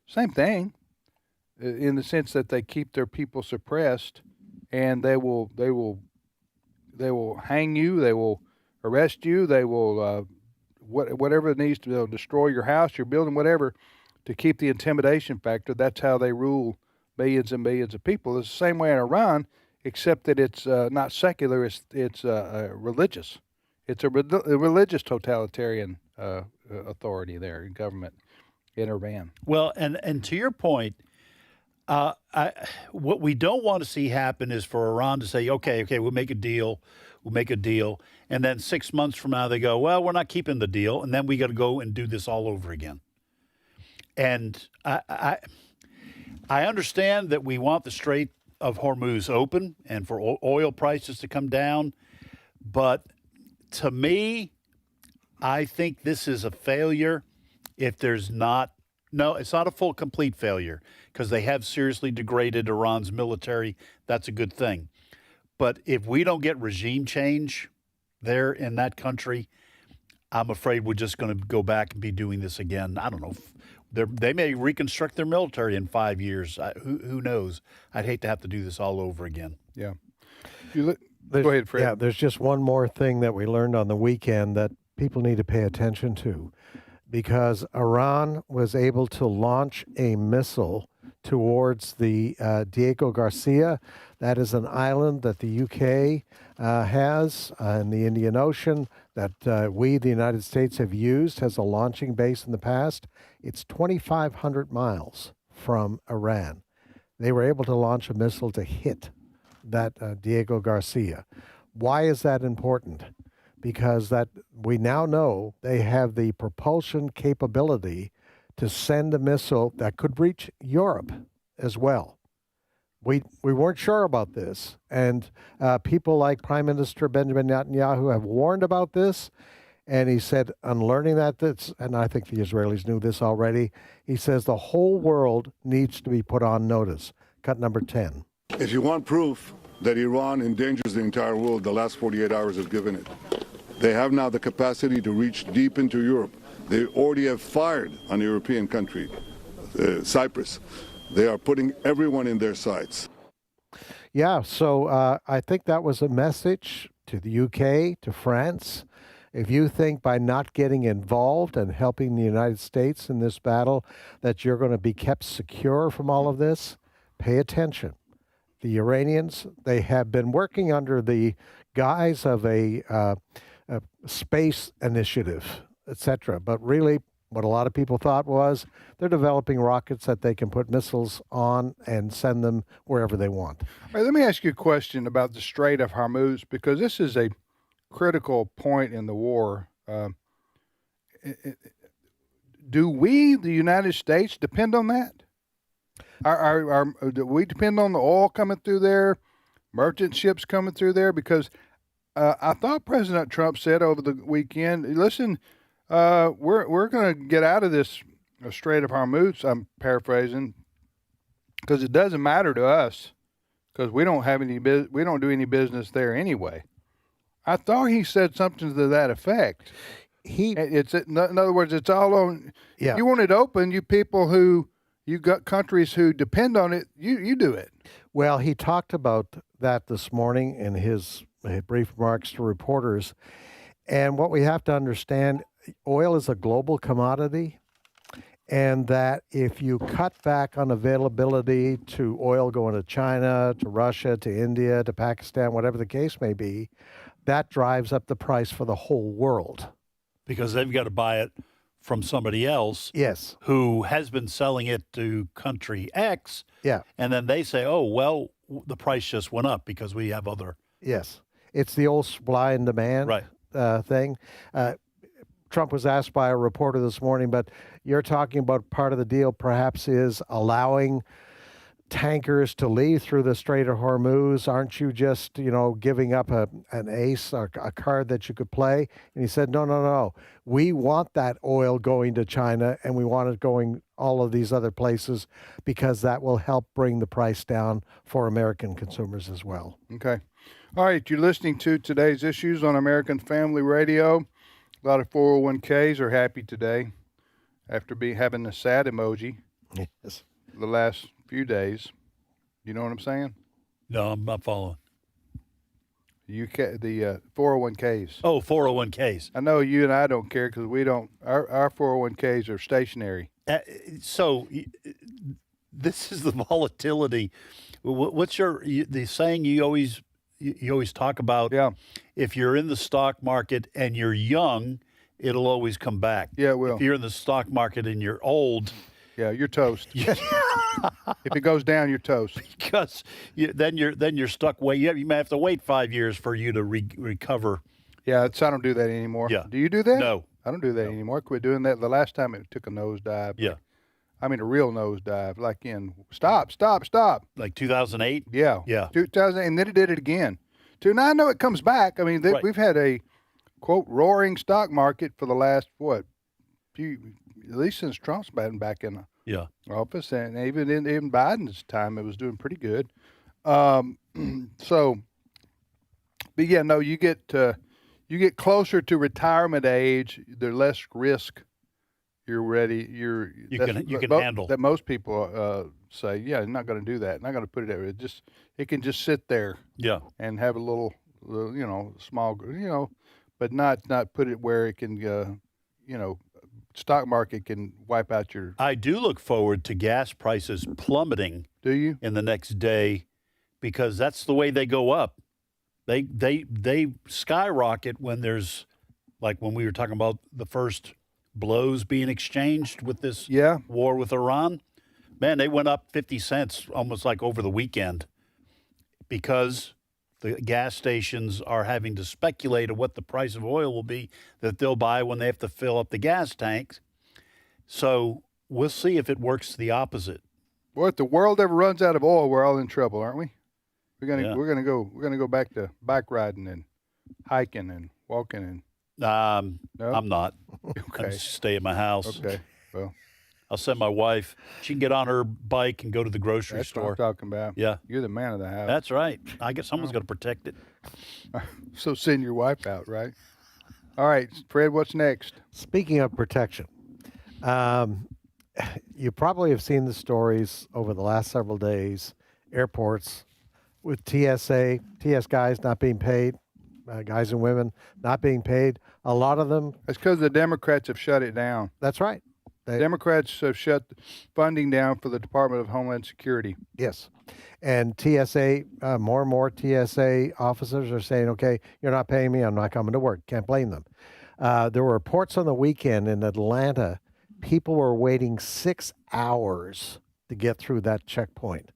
same thing, in the sense that they keep their people suppressed, and they will hang you, they will arrest you, they will whatever it needs to, they'll destroy your house, your building, whatever, to keep the intimidation factor. That's how they rule millions and millions of people. It's the same way in Iran, except that it's not secular, it's religious. It's a religious totalitarian authority there in government in Iran. Well, and to your point, what we don't want to see happen is for Iran to say, okay, we'll make a deal, and then 6 months from now they go, well, we're not keeping the deal, and then we got to go and do this all over again. And I understand that we want the Strait of Hormuz open and for oil prices to come down, but to me, I think this is a failure if there's not. No, it's not a full, complete failure because they have seriously degraded Iran's military. That's a good thing. But if we don't get regime change there in that country, I'm afraid we're just going to go back and be doing this again. I don't know. They may reconstruct their military in 5 years. Who knows? I'd hate to have to do this all over again. Yeah. Go ahead, Fred. Yeah, there's just one more thing that we learned on the weekend that people need to pay attention to, because Iran was able to launch a missile towards the Diego Garcia. That is an island that the UK has in the Indian Ocean that we, the United States, have used as a launching base in the past. It's 2,500 miles from Iran. They were able to launch a missile to hit that Diego Garcia. Why is that important? Because that we now know they have the propulsion capability to send a missile that could reach Europe as well. We weren't sure about this, and people like Prime Minister Benjamin Netanyahu have warned about this, and he said, on learning that, and I think the Israelis knew this already, he says the whole world needs to be put on notice. Cut number 10. If you want proof that Iran endangers the entire world, the last 48 hours have given it. They have now the capacity to reach deep into Europe. They already have fired on a European country, Cyprus. They are putting everyone in their sights. Yeah, so I think that was a message to the UK, to France. If you think by not getting involved and helping the United States in this battle that you're going to be kept secure from all of this, pay attention. The Iranians, they have been working under the guise of a space initiative, etc. But really, what a lot of people thought was they're developing rockets that they can put missiles on and send them wherever they want. All right, let me ask you a question about the Strait of Hormuz, because this is a critical point in the war. Do we, the United States, depend on that? Do we depend on the oil coming through there, merchant ships coming through there? Because I thought President Trump said over the weekend, listen, we're going to get out of this Strait of Hormuz, I'm paraphrasing, because it doesn't matter to us, because we don't have we don't do any business there anyway. I thought he said something to that effect. In other words, it's all on. Yeah. You want it open. You people you got countries who depend on it. You do it. Well, he talked about that this morning in his brief remarks to reporters. And what we have to understand, oil is a global commodity, and that if you cut back on availability to oil going to China, to Russia, to India, to Pakistan, whatever the case may be, that drives up the price for the whole world. Because they've got to buy it from somebody else. Yes. Who has been selling it to country X. Yeah. And then they say, oh, well, the price just went up because we have other. Yes. It's the old supply and demand thing. Trump was asked by a reporter this morning, but you're talking about part of the deal perhaps is allowing tankers to leave through the Strait of Hormuz. Aren't you just, giving up an ace or a card that you could play? And he said, no. We want that oil going to China, and we want it going all of these other places because that will help bring the price down for American consumers as well. Okay. All right. You're listening to today's issues on American Family Radio. A lot of 401ks are happy today after having a sad emoji. Yes. The last few days. You know what I'm saying? No, I'm not following. The 401ks. Oh, 401ks. I know you and I don't care because we don't. Our 401ks are stationary. So this is the volatility. What's the saying you always talk about? Yeah. If you're in the stock market and you're young, it'll always come back. Yeah, it will. If you're in the stock market and you're old, yeah, you're toast. If it goes down, you're toast. Because then you're stuck. You may have to wait 5 years for you to recover. Yeah, I don't do that anymore. Yeah. Do you do that? No, I don't do that anymore. I quit doing that. The last time it took a nosedive. Yeah. I mean a real nosedive, like in stop. Like 2008. Yeah. 2000, and then it did it again. Now I know it comes back. I mean, we've had a quote roaring stock market for the last at least since Trump's been back in office, and even in Biden's time, it was doing pretty good. So, but yeah, no, you get closer to retirement age, there's less risk. You're ready. You can handle that. Most people say, yeah, I'm not going to do that. Not going to put it there. It can just sit there. Yeah. And have a little small, but not put it where it can, stock market can wipe out your. I do look forward to gas prices plummeting. Do you? In the next day, because that's the way they go up. They skyrocket when there's, like when we were talking about the first blows being exchanged with this war with Iran. Man, they went up 50 cents almost like over the weekend because the gas stations are having to speculate on what the price of oil will be that they'll buy when they have to fill up the gas tanks. So we'll see if it works the opposite. Well, if the world ever runs out of oil, we're all in trouble, aren't we? We're gonna go back to bike riding and hiking and walking and. No? I'm not. Okay. I just stay at my house. Okay. Well, I'll send my wife. She can get on her bike and go to the grocery that's store. what I'm talking about. Yeah. You're the man of the house. That's right. I guess someone's got to protect it. So send your wife out, right? All right, Fred, what's next? Speaking of protection, you probably have seen the stories over the last several days, airports with TS guys not being paid, guys and women not being paid. A lot of them. It's because the Democrats have shut it down. That's right. Democrats have shut funding down for the Department of Homeland Security. Yes. And TSA, more and more TSA officers are saying, okay, you're not paying me, I'm not coming to work. Can't blame them. There were reports on the weekend in Atlanta, people were waiting 6 hours to get through that checkpoint.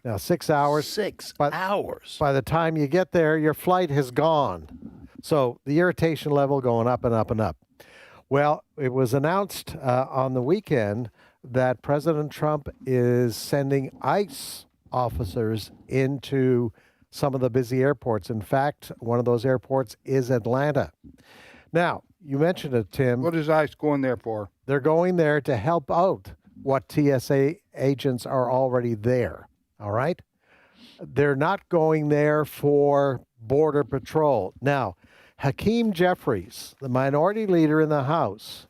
Now, 6 hours. 6 hours. By the time you get there, your flight has gone. So the irritation level going up and up and up. Well, it was announced on the weekend that President Trump is sending ICE officers into some of the busy airports. In fact, one of those airports is Atlanta. Now, you mentioned it, Tim. What is ICE going there for? They're going there to help out what TSA agents are already there, all right? They're not going there for Border Patrol. Now, Hakeem Jeffries, the minority leader in the House,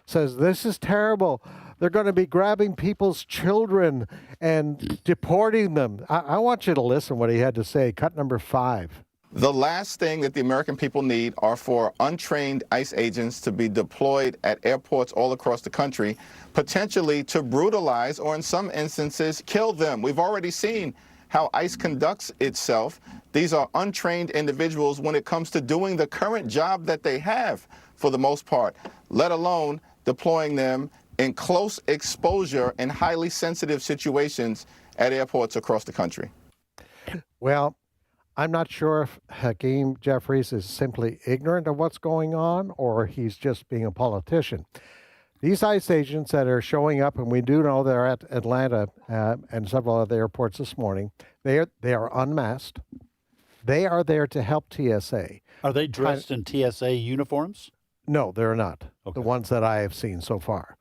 says this is terrible. They're going to be grabbing people's children and deporting them. I want you to listen what he had to say. Cut number 5. The last thing that the American people need are for untrained ICE agents to be deployed at airports all across the country, potentially to brutalize or in some instances kill them. We've already seen how ICE conducts itself. These are untrained individuals when it comes to doing the current job that they have for the most part, let alone deploying them in close exposure and highly sensitive situations at airports across the country. Well, I'm not sure if Hakeem Jeffries is simply ignorant of what's going on or he's just being a politician. These ICE agents that are showing up, and we do know they're at Atlanta and several other airports this morning, they are unmasked. They are there to help TSA. Are they dressed in TSA uniforms? No, they're not. Okay. The ones that I have seen so far.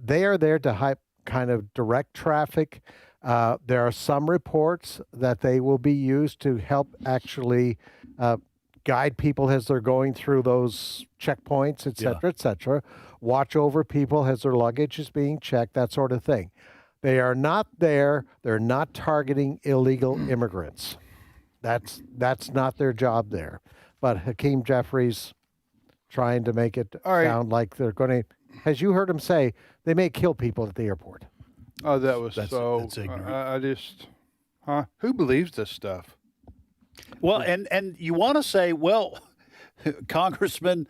They are there to kind of direct traffic. There are some reports that they will be used to help actually guide people as they're going through those checkpoints, et cetera, et cetera. Watch over people as their luggage is being checked, that sort of thing. They are not there. They're not targeting illegal immigrants. That's not their job there. But Hakeem Jeffries trying to make it sound like they're going to, as you heard him say, they may kill people at the airport. Oh, that's ignorant. Who believes this stuff? Well, and you want to say, well, Congressman,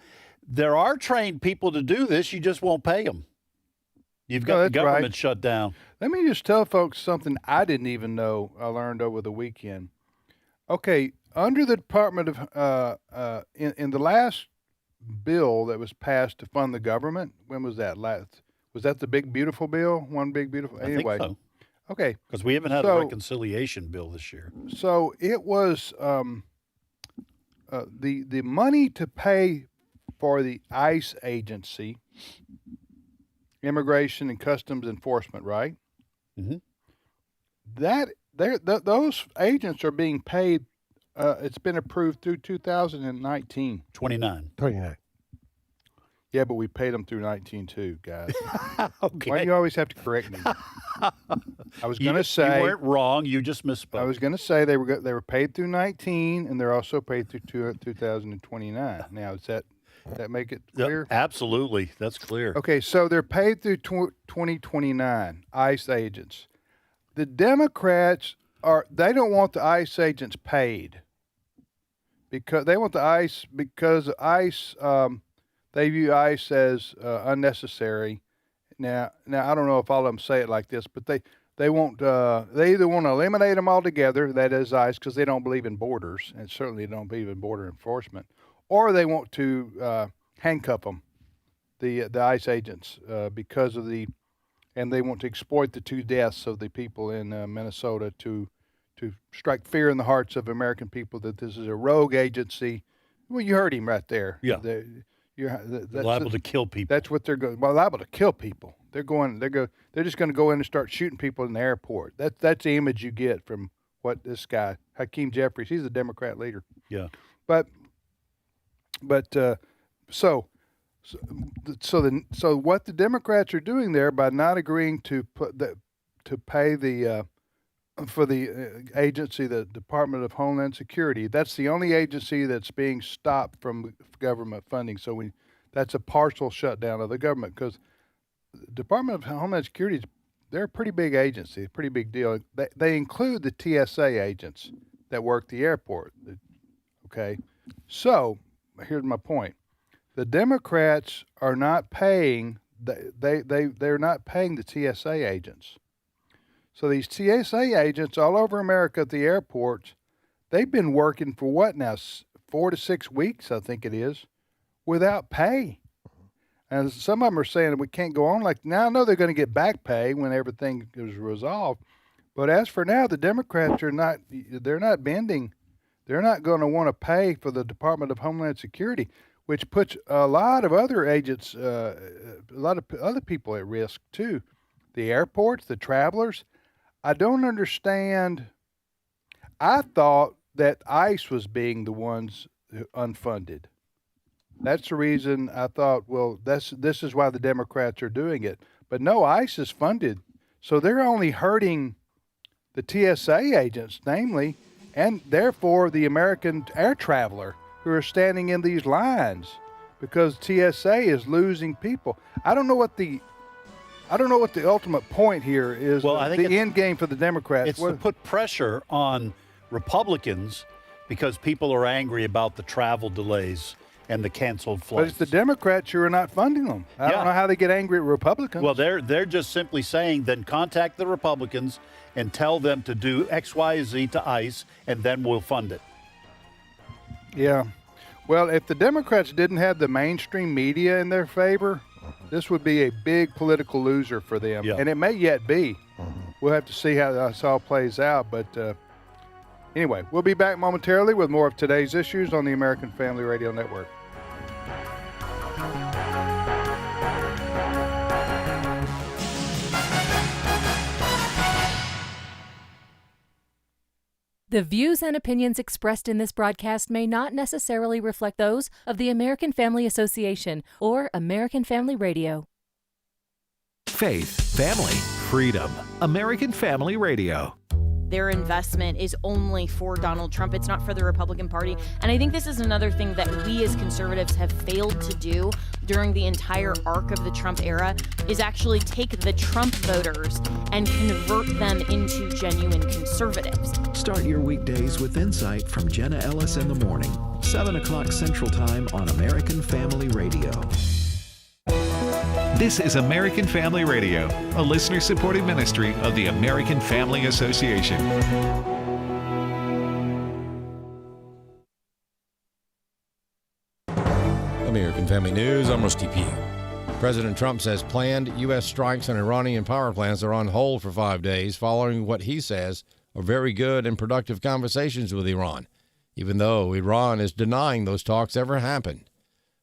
there are trained people to do this. You just won't pay them. You've got the government shut down. Let me just tell folks something I didn't even know I learned over the weekend. Okay, under the Department of, in the last bill that was passed to fund the government, when was that last? Was that the big, beautiful bill? One big, beautiful? Anyway. I think so. Okay. Because we haven't had a reconciliation bill this year. So it was the money to pay for the ICE agency, Immigration and Customs Enforcement, right? Mm-hmm. Those agents are being paid. It's been approved through 2019. 29. Yeah, but we paid them through 19 too, guys. Okay. Why do you always have to correct me? I was going to say you weren't wrong. You just misspoke. I was going to say they were paid through 19, and they're also paid through 2029. Now, does that make it clear? Yeah, absolutely, that's clear. Okay, so they're paid through 2029. ICE agents. The Democrats they don't want the ICE agents paid because they want the ICE they view ICE as unnecessary. Now I don't know if all of them say it like this, but they either want to eliminate them altogether, that is ICE, because they don't believe in borders and certainly don't believe in border enforcement, or they want to handcuff them, the ICE agents, and they want to exploit the 2 deaths of the people in Minnesota to strike fear in the hearts of American people that this is a rogue agency. Well, you heard him right there. Yeah. They're liable to kill people. That's what they're going. Well, liable to kill people. They're just going to go in and start shooting people in the airport. That's the image you get from what this guy Hakeem Jeffries. He's a Democrat leader. Yeah. But so what the Democrats are doing there by not agreeing to pay for the agency, the Department of Homeland Security. That's the only agency that's being stopped from government funding. So that's a partial shutdown of the government because Department of Homeland Security, they're a pretty big agency, a pretty big deal. They include the TSA agents that work the airport. Okay, so here's my point: the Democrats are not paying. They're not paying the TSA agents. So these TSA agents all over America at the airports, they've been working for what now, 4 to 6 weeks, I think it is, without pay. And some of them are saying that we can't go on like now. I know they're going to get back pay when everything is resolved, but as for now, the Democrats are not. They're not bending. They're not going to want to pay for the Department of Homeland Security, which puts a lot of other agents, a lot of other people at risk too. The airports, the travelers. I don't understand. I thought that ICE was being the ones unfunded. That's the reason I thought, well, this is why the Democrats are doing it. But no, ICE is funded. So they're only hurting the TSA agents, namely, and therefore the American air traveler who are standing in these lines because TSA is losing people. I don't know what the ultimate point here is. Well, I think the end game for the Democrats. It's to put pressure on Republicans because people are angry about the travel delays and the canceled flights. But it's the Democrats who are not funding them. I don't know how they get angry at Republicans. Well, they're just simply saying, then contact the Republicans and tell them to do X, Y, Z to ICE, and then we'll fund it. Yeah. Well, if the Democrats didn't have the mainstream media in their favor, this would be a big political loser for them. Yeah. And it may yet be. We'll have to see how this all plays out. But anyway, we'll be back momentarily with more of today's issues on the American Family Radio Network. The views and opinions expressed in this broadcast may not necessarily reflect those of the American Family Association or American Family Radio. Faith, family, freedom. American Family Radio. Their investment is only for Donald Trump. It's not for the Republican Party. And I think this is another thing that we as conservatives have failed to do during the entire arc of the Trump era is actually take the Trump voters and convert them into genuine conservatives. Start your weekdays with insight from Jenna Ellis in the morning, 7 o'clock Central Time on American Family Radio. This is American Family Radio, a listener-supported ministry of the American Family Association. American Family News, I'm Rusty Pugh. President Trump says planned U.S. strikes on Iranian power plants are on hold for 5 days following what he says are very good and productive conversations with Iran, even though Iran is denying those talks ever happened.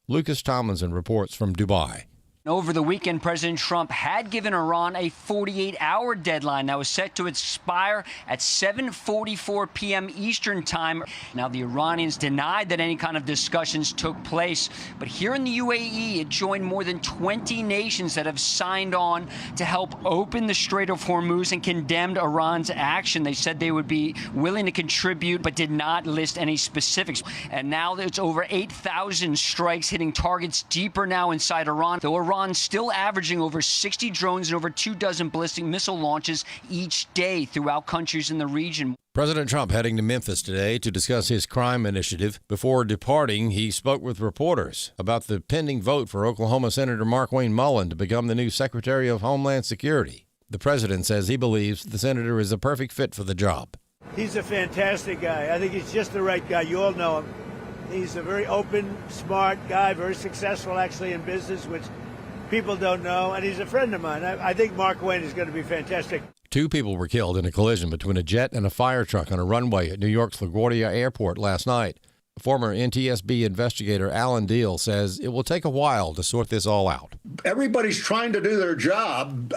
Lucas Tomlinson reports from Dubai. Over the weekend, President Trump had given Iran a 48-hour deadline that was set to expire at 7:44 p.m. Eastern Time. Now, the Iranians denied that any kind of discussions took place, but here in the UAE, it joined more than 20 nations that have signed on to help open the Strait of Hormuz and condemned Iran's action. They said they would be willing to contribute, but did not list any specifics. And now it's over 8,000 strikes hitting targets deeper now inside Iran, though Iran still averaging over 60 drones and over 24 ballistic missile launches each day throughout countries in the region. President Trump heading to Memphis today to discuss his crime initiative. Before departing, he spoke with reporters about the pending vote for Oklahoma Senator Markwayne Mullin to become the new Secretary of Homeland Security. The president says he believes the senator is a perfect fit for the job. He's a fantastic guy. I think he's just the right guy. You all know him. He's a very open, smart guy, very successful actually in business, which people don't know, and he's a friend of mine. I think Markwayne is going to be fantastic. 2 people were killed in a collision between a jet and a fire truck on a runway at New York's LaGuardia Airport last night. Former NTSB investigator Alan Deal says it will take a while to sort this all out. Everybody's trying to do their job,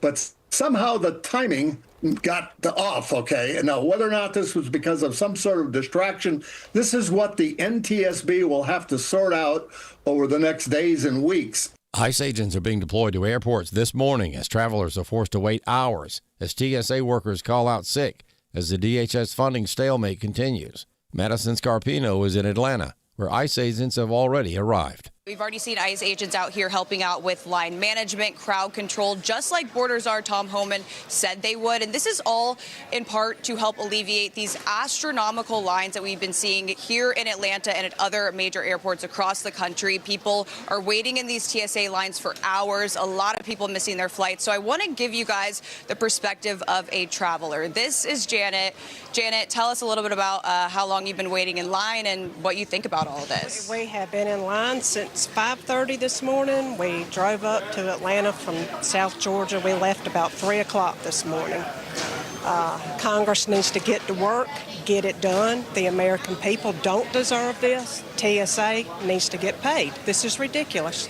but somehow the timing got off, okay? Now, whether or not this was because of some sort of distraction, this is what the NTSB will have to sort out over the next days and weeks. ICE agents are being deployed to airports this morning as travelers are forced to wait hours as TSA workers call out sick as the DHS funding stalemate continues. Madison Scarpino is in Atlanta, where ICE agents have already arrived. We've already seen ICE agents out here helping out with line management, crowd control, just like Borders Czar Tom Homan said they would. And this is all in part to help alleviate these astronomical lines that we've been seeing here in Atlanta and at other major airports across the country. People are waiting in these TSA lines for hours, a lot of people missing their flights. So I want to give you guys the perspective of a traveler. This is Janet. Janet, tell us a little bit about how long you've been waiting in line and what you think about all of this. We have been in line since 5:30 this morning. We drove up to Atlanta from South Georgia. We left about 3 o'clock this morning. Congress needs to get to work, get it done. The American people don't deserve this. TSA needs to get paid. This is ridiculous.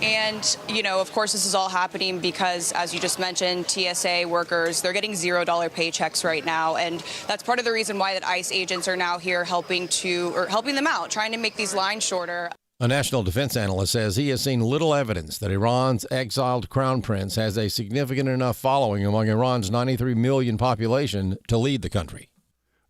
And, you know, of course, this is all happening because, as you just mentioned, TSA workers, they're getting $0 paychecks right now. And that's part of the reason why that ICE agents are now here helping them out, trying to make these lines shorter. A national defense analyst says he has seen little evidence that Iran's exiled crown prince has a significant enough following among Iran's 93 million population to lead the country.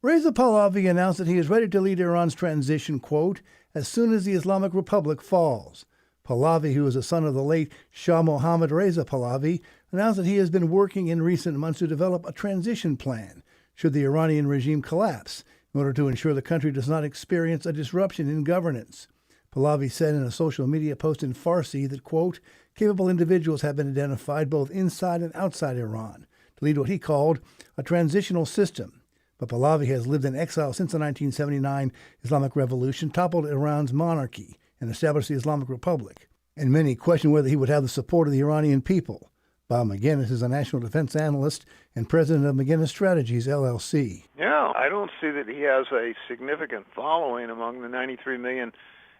Reza Pahlavi announced that he is ready to lead Iran's transition, quote, as soon as the Islamic Republic falls. Pahlavi, who is a son of the late Shah Mohammad Reza Pahlavi, announced that he has been working in recent months to develop a transition plan should the Iranian regime collapse in order to ensure the country does not experience a disruption in governance. Pahlavi said in a social media post in Farsi that, quote, capable individuals have been identified both inside and outside Iran to lead what he called a transitional system. But Pahlavi has lived in exile since the 1979 Islamic Revolution toppled Iran's monarchy and established the Islamic Republic, and many question whether he would have the support of the Iranian people. Bob McGinnis is a national defense analyst and president of McGinnis Strategies, LLC. Yeah, I don't see that he has a significant following among the 93 million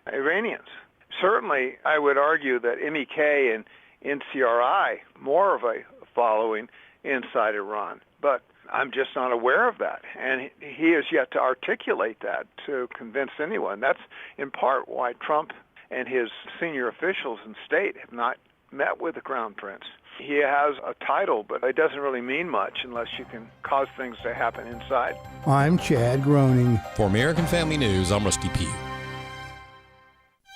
Iranians. Certainly, I would argue that MEK and NCRI more of a following inside Iran, but I'm just not aware of that, and he has yet to articulate that to convince anyone. That's in part why Trump and his senior officials in state have not met with the Crown Prince. He has a title, but it doesn't really mean much unless you can cause things to happen inside. I'm Chad Groening. For American Family News, I'm Rusty Pugh.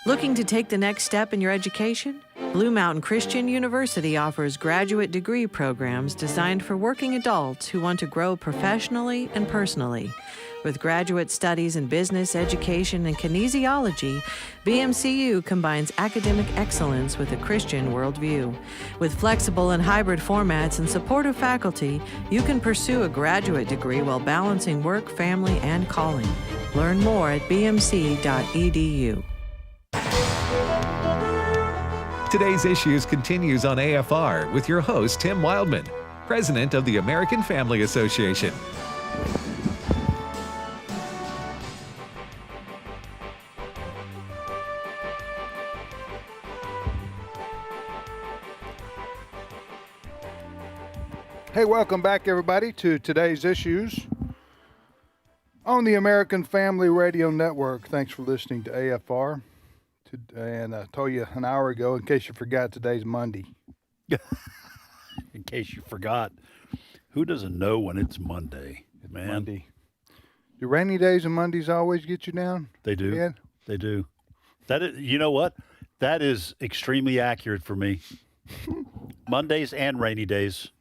Looking to take the next step in your education? Blue Mountain Christian University offers graduate degree programs designed for working adults who want to grow professionally and personally. With graduate studies in business, education, and kinesiology, BMCU combines academic excellence with a Christian worldview. With flexible and hybrid formats and supportive faculty, you can pursue a graduate degree while balancing work, family, and calling. Learn more at bmc.edu. Today's Issues continues on AFR with your host, Tim Wildmon, president of the American Family Association. Hey, welcome back, everybody, to Today's Issues on the American Family Radio Network. Thanks for listening to AFR. And I told you an hour ago, in case you forgot, today's Monday. In case you forgot, who doesn't know when it's Monday, man? Monday. Do rainy days and Mondays always get you down? They do. Yeah. They do. That is, you know what? That is extremely accurate for me. Mondays and rainy days.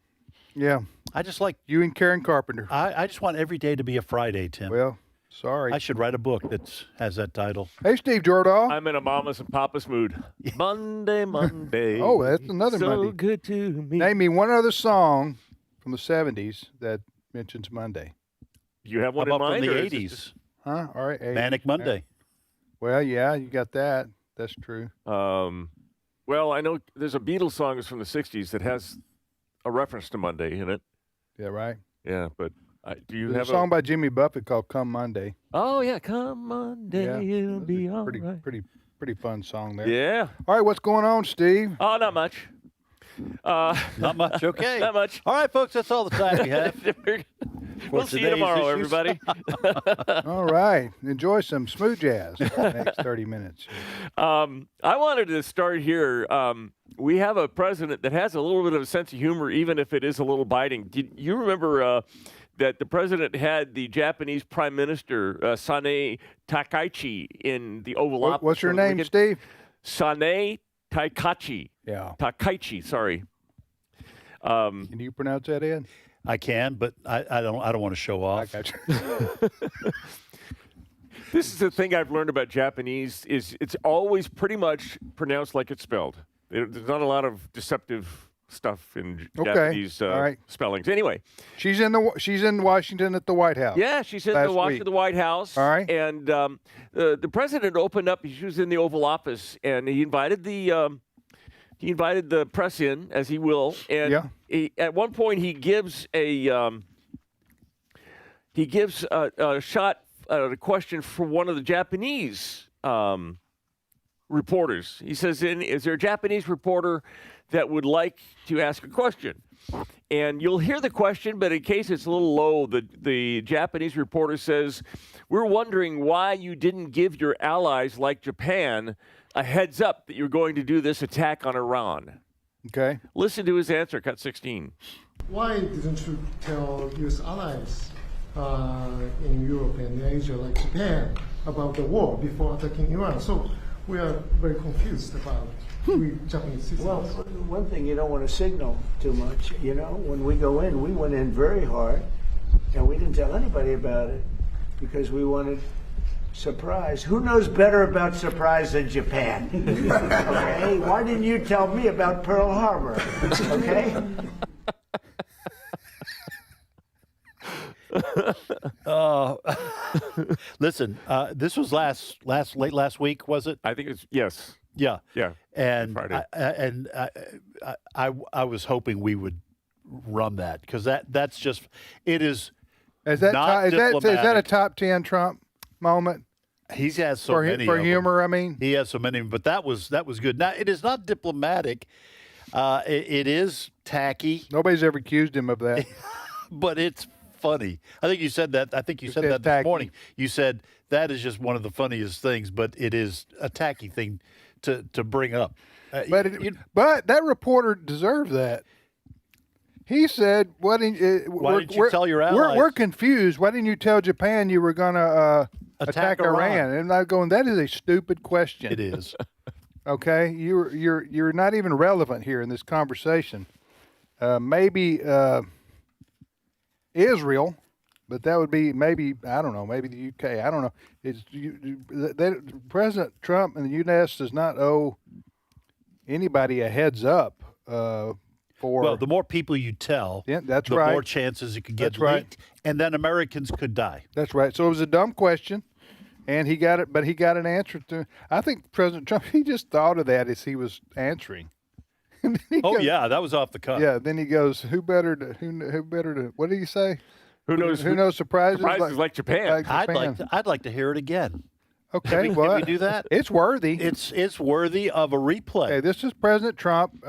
Yeah. I just like you and Karen Carpenter. I just want every day to be a Friday, Tim. Well, sorry. I should write a book that has that title. Hey, Steve Jordahl. I'm in a mama's and papa's mood. Monday, Monday. Oh, that's another so Monday. So good to me. Name me one other song from the 70s that mentions Monday. Do you have one How in about mind? from the or is it 80s? just- Huh? All right. 80s. Manic Monday. Well, yeah, you got that. That's true. Well, I know there's a Beatles song that's from the 60s that has a reference to Monday in it. Yeah, right. Yeah, but do you There's have a song by Jimmy Buffett called "Come Monday"? Oh yeah, come Monday, Yeah, it'll be all right. Pretty fun song there. Yeah. All right, what's going on, Steve? Oh, not much. Not much. Okay. Not much. All right, folks. That's all the time we have. We'll see you tomorrow, Issues. everybody. All right, enjoy some smooth jazz for the next 30 minutes. I wanted to start here. We have a president that has a little bit of a sense of humor, even if it is a little biting. Did you remember that the president had the Japanese Prime Minister, Sane Takaichi, in the Oval Office? What's your name, Steve? Sane Takaichi. Yeah. Takaichi, sorry. Can you pronounce that, Ed? I can, but I don't want to show off. I got you. This is the thing I've learned about Japanese is it's always pretty much pronounced like it's spelled. There's not a lot of deceptive stuff in Japanese All right. spellings. Anyway, she's in Washington at the White House. yeah, she's in the Washington White House. All right. And the president opened up. She was in the Oval Office, and he invited the press in, as he will. And at one point, he gives a question for one of the Japanese reporters. He says, is there a Japanese reporter that would like to ask a question? And you'll hear the question, but in case it's a little low, the Japanese reporter says, we're wondering why you didn't give your allies like Japan a heads up that you're going to do this attack on Iran. Okay. Listen to his answer, cut 16. Why didn't you tell U.S. allies in Europe and Asia, like Japan, about the war before attacking Iran? So we are very confused about we Japanese citizens. Well, one thing, you don't want to signal too much. You know, when we go in, we went in very hard, and we didn't tell anybody about it because we wanted surprise. Who knows better about surprise than Japan? Okay, why didn't you tell me about Pearl Harbor? Okay. Listen, this was late last week, was it? I think it's yes. Yeah, yeah. And Friday. I was hoping we would run that because that's just it is. Is that not is that a top 10 Trump moment? He has so for, many for of humor. them. I mean, he has so many, but that was good. Now it is not diplomatic. It is tacky. Nobody's ever accused him of that, but it's funny. I think you said that. I think you said that tacky. this morning. You said that is just one of the funniest things, but it is a tacky thing to bring up. But that reporter deserved that. He said, "Why didn't you tell your allies? We're confused. Why didn't you tell Japan you were going to attack Iran?" And I'm going, "That is a stupid question." It is. Okay, you're not even relevant here in this conversation. Maybe Israel, but that would be maybe I don't know. Maybe the UK. I don't know. President Trump and the U.S. does not owe anybody a heads up. Well, the more people you tell, that's the right. more chances it could get That's leaked, right. and then Americans could die. That's right. So it was a dumb question, and he got it, but he got an answer to. I think President Trump, he just thought of that as he was answering. Yeah, that was off the cuff. Yeah. Then he goes, "Who better to? What did he say? Who knows surprises like Japan? I'd like to hear it again. Okay, can we do that? It's worthy. It's worthy of a replay. Okay, this is President Trump.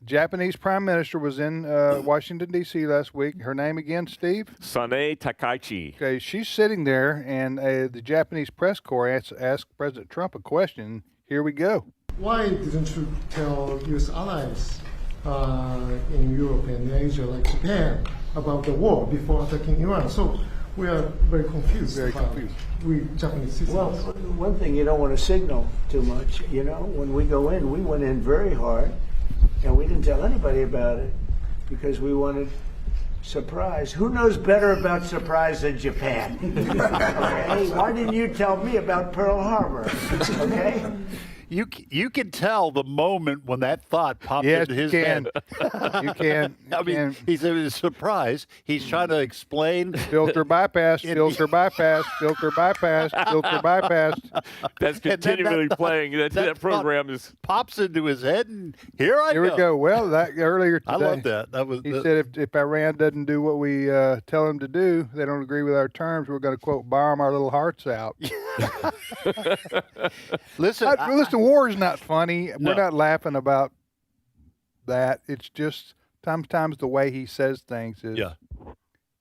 Japanese Prime Minister was in Washington, D.C. last week. Her name again, Steve? Sane Takaichi. Okay, she's sitting there, and the Japanese press corps asked President Trump a question. Here we go. Why didn't you tell U.S. allies in Europe and Asia, like Japan, about the war before attacking Iran? So we are very confused. We Japanese citizens. Well, one thing, you don't want to signal too much. You know, when we go in, we went in very hard, and we didn't tell anybody about it because we wanted surprise. Who knows better about surprise than Japan? Okay, why didn't you tell me about Pearl Harbor? Okay. You can tell the moment when that thought popped into his head. You can. I mean, he's a surprise. He's trying to explain. Filter bypass, filter bypass, filter bypass, filter bypass. That's continually playing. That program pops into his head, and here we go. Well, that earlier today. I love that. He said if Iran doesn't do what we tell them to do, they don't agree with our terms, we're going to, quote, bomb our little hearts out. Listen, war is not funny. No. We're not laughing about that. It's just sometimes the way he says things is. Yeah.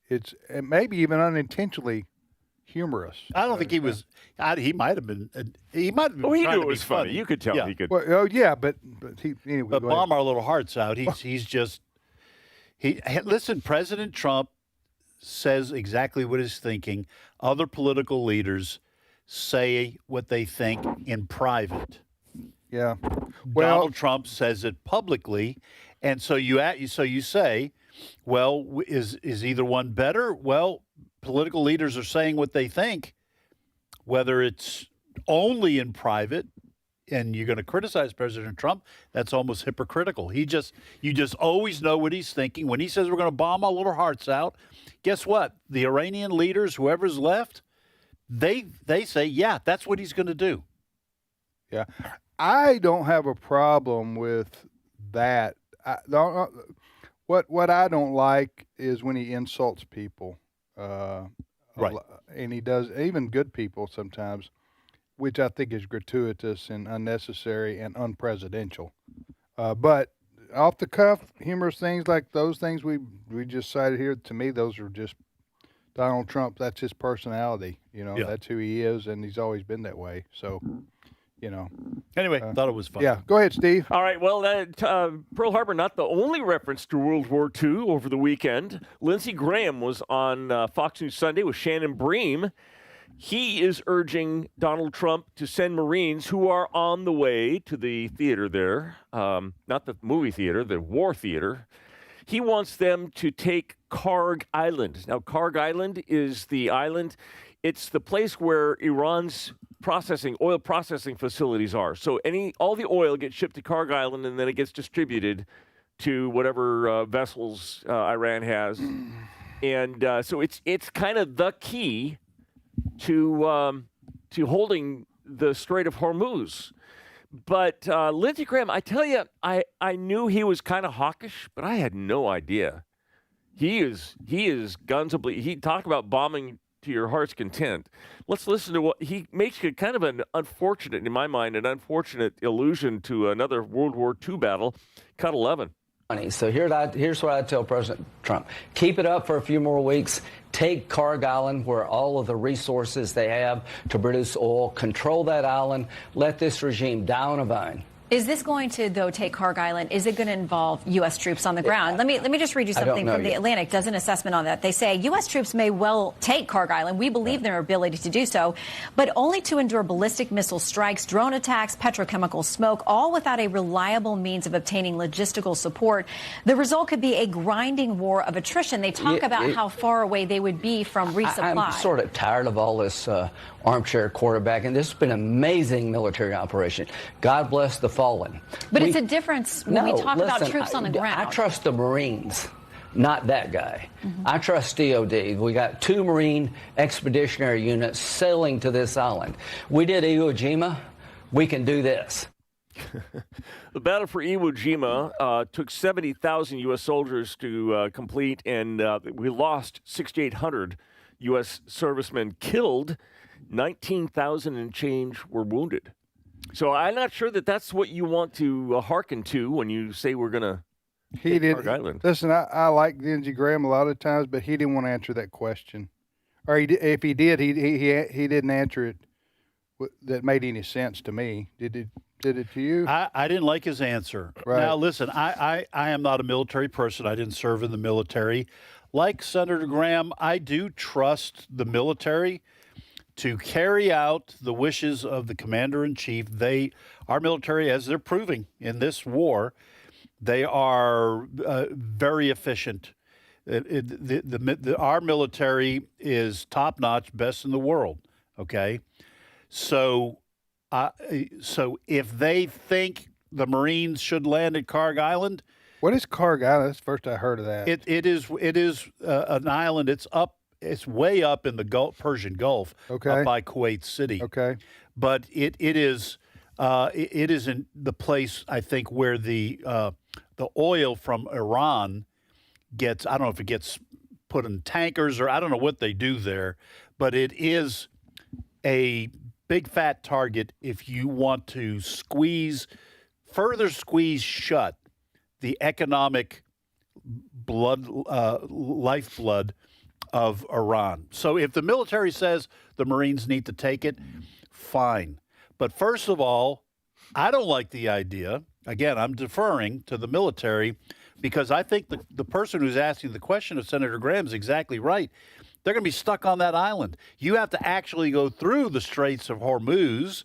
It's maybe even unintentionally humorous. I don't think he was. He might have been. He might have been. Oh, he trying knew to it was be funny. You could tell he could. Well, oh yeah, but he anyway. But bomb our little hearts out. He's just. Listen. President Trump says exactly what he's thinking. Other political leaders say what they think in private. Yeah. Well, Donald Trump says it publicly, and so you say, well, is either one better? Well, political leaders are saying what they think, whether it's only in private, and you're going to criticize President Trump, that's almost hypocritical. You just always know what he's thinking. When he says we're going to bomb our little hearts out, guess what? The Iranian leaders, whoever's left, they say, yeah, that's what he's going to do. Yeah. I don't have a problem with that. What I don't like is when he insults people. Right. And he does, even good people sometimes, which I think is gratuitous and unnecessary and unpresidential. But off the cuff, humorous things like those things we just cited here, to me, those are just Donald Trump. That's his personality. Yeah. That's who he is, and he's always been that way. So, Anyway, thought it was fun. Yeah, go ahead, Steve. All right, well, Pearl Harbor, not the only reference to World War II over the weekend. Lindsey Graham was on Fox News Sunday with Shannon Bream. He is urging Donald Trump to send Marines who are on the way to the theater there, not the movie theater, the war theater. He wants them to take Karg Island. Now, Karg Island is the island. It's the place where Iran's oil processing facilities are. So all the oil gets shipped to Karg Island, and then it gets distributed to whatever vessels Iran has. And so it's kind of the key to holding the Strait of Hormuz. But Lindsey Graham, I tell you, I knew he was kind of hawkish, but I had no idea. He is guns a-bleeding. He talked about bombing to your heart's content. Let's listen to what he makes. Kind of an unfortunate, in my mind, an unfortunate allusion to another World War II battle, Cut 11. So here's what I tell President Trump. Keep it up for a few more weeks. Take Karg Island, where all of the resources they have to produce oil. Control that island. Let this regime die on a vine. Is this going to, though, take Karg Island? Is it going to involve U.S. troops on the ground? Let me just read you something from The Atlantic. Does an assessment on that. They say U.S. troops may well take Karg Island. We believe in their ability to do so, but only to endure ballistic missile strikes, drone attacks, petrochemical smoke, all without a reliable means of obtaining logistical support. The result could be a grinding war of attrition. They talk about how far away they would be from resupply. I'm sort of tired of all this armchair quarterbacking. This has been an amazing military operation. God bless the fallen. But it's a difference when we talk about troops on the ground. I trust the Marines, not that guy. I trust DOD. We got 2 Marine expeditionary units sailing to this island. We did Iwo Jima. We can do this. The battle for Iwo Jima took 70,000 U.S. soldiers to complete, and we lost 6,800 U.S. servicemen killed. 19,000 and change were wounded. So I'm not sure that that's what you want to hearken to when you say we're going to take Karg Island. Listen, I like Lindsey Graham a lot of times, but he didn't want to answer that question. Or if he did, he didn't answer it that made any sense to me. Did it to you? I didn't like his answer. Right. Now, listen, I am not a military person. I didn't serve in the military. Like Senator Graham, I do trust the military to carry out the wishes of the commander-in-chief. Our military, as they're proving in this war, they are very efficient. Our military is top-notch, best in the world, okay? So if they think the Marines should land at Karg Island... What is Karg Island? That's the first I heard of that. It is an island. It's way up in the Persian Gulf, up by Kuwait City. Okay, but it is in the place, I think, where the oil from Iran gets. I don't know if it gets put in tankers or I don't know what they do there, but it is a big fat target if you want to further squeeze shut the economic lifeblood of Iran. So if the military says the Marines need to take it, fine. But first of all, I don't like the idea. Again, I'm deferring to the military because I think the person who's asking the question of Senator Graham is exactly right. They're going to be stuck on that island. You have to actually go through the Straits of Hormuz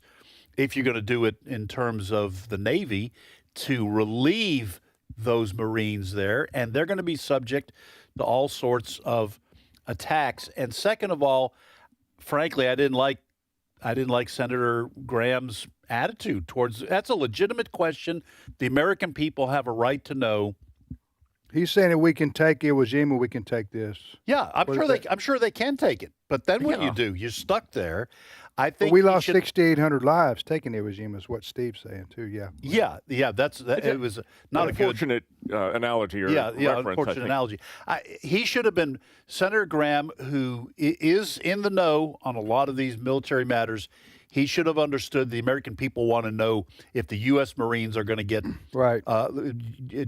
if you're going to do it in terms of the Navy, to relieve those Marines there, and they're going to be subject to all sorts of attacks. And second of all, frankly, I didn't like Senator Graham's attitude towards. That's a legitimate question. The American people have a right to know. He's saying that we can take Iwo Jima, we can take this. Yeah, I'm sure they can take it. But then what you do? You're stuck there. I think we lost 6,800 lives taking Iwo Jima, is what Steve's saying too. Yeah. Yeah. It was not a unfortunate analogy or reference, unfortunate analogy. He should have been Senator Graham, who is in the know on a lot of these military matters. He should have understood the American people want to know if the U.S. Marines are going to get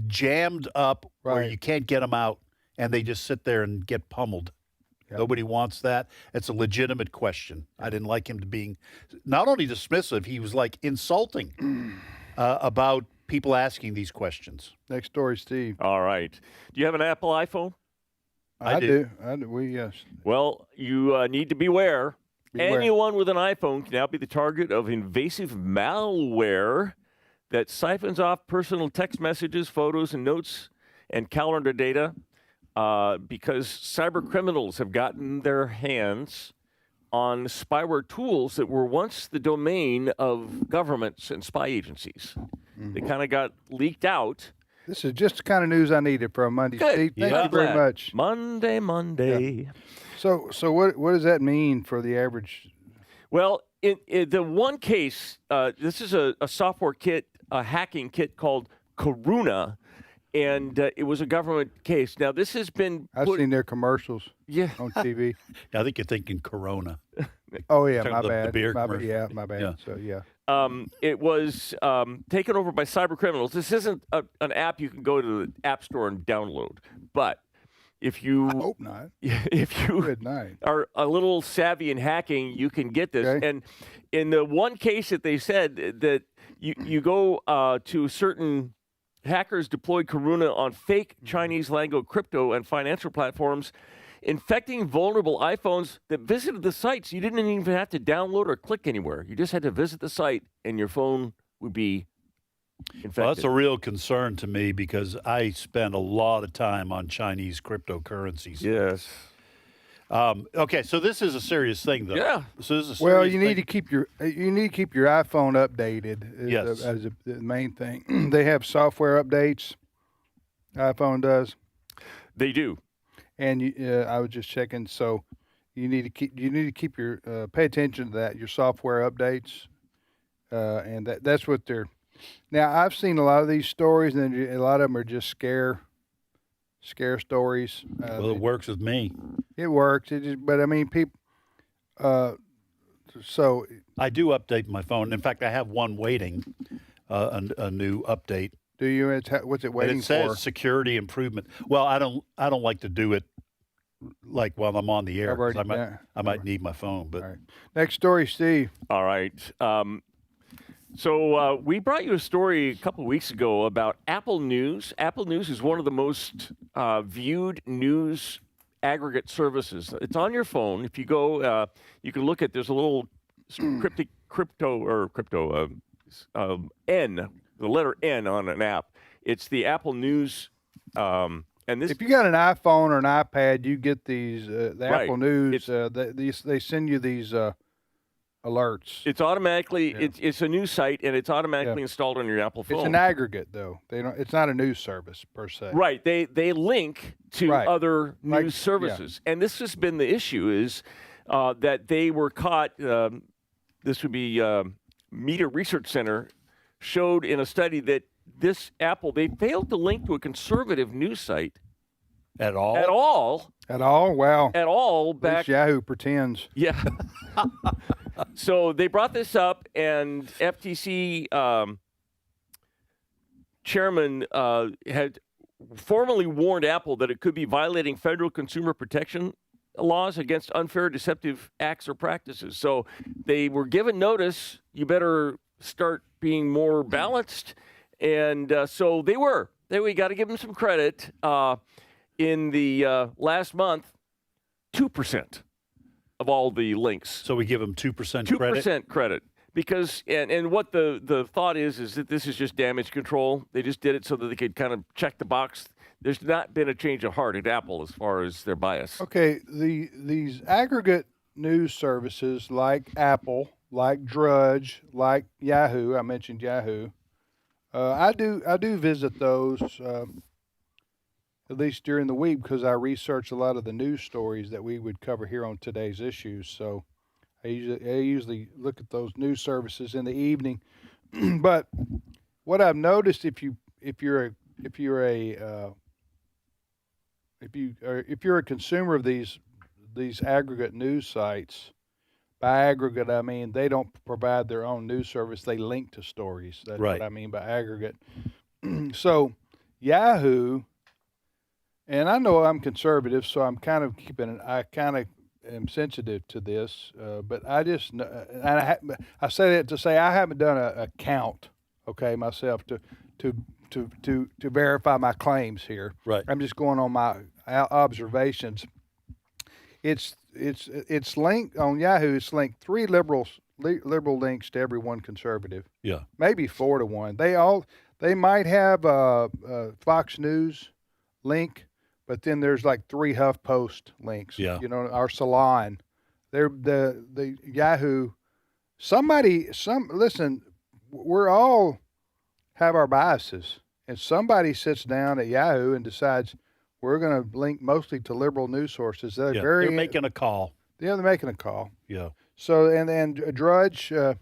jammed up where you can't get them out, and they just sit there and get pummeled. Yep. Nobody wants that. It's a legitimate question. I didn't like him to being not only dismissive, he was like insulting about people asking these questions. Next story, Steve. All right. Do you have an Apple iPhone? I do. Yes. Well, you need to beware. Anyone with an iPhone can now be the target of invasive malware that siphons off personal text messages, photos, and notes and calendar data because cyber criminals have gotten their hands on spyware tools that were once the domain of governments and spy agencies. Mm-hmm. They kind of got leaked out. This is just the kind of news I needed for a Monday, Steve. Thank you very much. Monday. Yeah. So what does that mean for the average? Well, in the one case, this is a software kit, a hacking kit called Karuna, and it was a government case. Now, this has been I've seen their commercials on TV. I think you're thinking Corona. Oh, yeah, my bad. The beer my bad. Yeah. So, yeah. It was taken over by cyber criminals. This isn't an app you can go to the App Store and download, but if you I hope not. If you are a little savvy in hacking, you can get this. Okay. And in the one case that they said that you go to certain hackers deployed Karuna on fake Chinese language crypto and financial platforms, infecting vulnerable iPhones that visited the sites. You didn't even have to download or click anywhere. You just had to visit the site, and your phone would be infected. Well, that's a real concern to me because I spend a lot of time on Chinese cryptocurrencies. Yes. Okay, so this is a serious thing, though. Yeah. So this is a serious well, you thing. need to keep your iPhone updated. Yes. As the main thing. They have software updates. iPhone does. They do. And I was just checking. So you need to keep your pay attention to that. Your software updates, and that's what they're. Now I've seen a lot of these stories, and a lot of them are just scare stories. Well, it works with me. It works. But I mean, people. So I do update my phone. In fact, I have one waiting, a new update. Do you? What's it waiting for? And it says security improvement. Well, I don't like to do it like while I'm on the air. I might need my phone. But right. Next story, Steve. All right. So we brought you a story a couple of weeks ago about Apple News. Apple News is one of the most viewed news aggregate services. It's on your phone. If you go, you can look at. There's a little crypto N. The letter N on an app. It's the Apple News, and this. If you got an iPhone or an iPad, you get these. Apple News. They send you these alerts. It's automatically. Yeah. It's a news site, and it's automatically installed on your Apple phone. It's an aggregate, though. It's not a news service per se. Right. They link to other news services, and this has been the issue is that they were caught. This would be Media Research Center. Showed in a study that this Apple, they failed to link to a conservative news site. At all? At all. At all? Wow. At all. Back. Yahoo pretends. Yeah. So they brought this up, and FTC chairman had formally warned Apple that it could be violating federal consumer protection laws against unfair, deceptive acts or practices. So they were given notice, you better start being more balanced, and so they were. We got to give them some credit. In the last month, 2% of all the links. So we give them 2% credit? 2% credit. Because and what the thought is that this is just damage control. They just did it so that they could kind of check the box. There's not been a change of heart at Apple as far as their bias. Okay, these aggregate news services like Apple, like Drudge, like Yahoo. I mentioned Yahoo. I do visit those at least during the week because I research a lot of the news stories that we would cover here on today's issues. So I usually look at those news services in the evening. But what I've noticed, if you're a consumer of these aggregate news sites, by aggregate I mean they don't provide their own news service; they link to stories. That's right. what I mean by aggregate. So Yahoo, and I know I'm conservative, so I'm kind of I kind of am sensitive to this, but I just I say that to say I haven't done a count, okay, myself to verify my claims here. Right. I'm just going on my observations. It's linked on Yahoo. It's linked 3 liberal links to every one conservative. Yeah. Maybe 4 to 1. They might have a Fox News link, but then there's like 3 HuffPost links. Yeah. Our Salon. They're the Yahoo. Listen, we're all have our biases, and somebody sits down at Yahoo and decides we're going to link mostly to liberal news sources. They're making a call. Yeah, they're making a call. Yeah. So and Drudge, I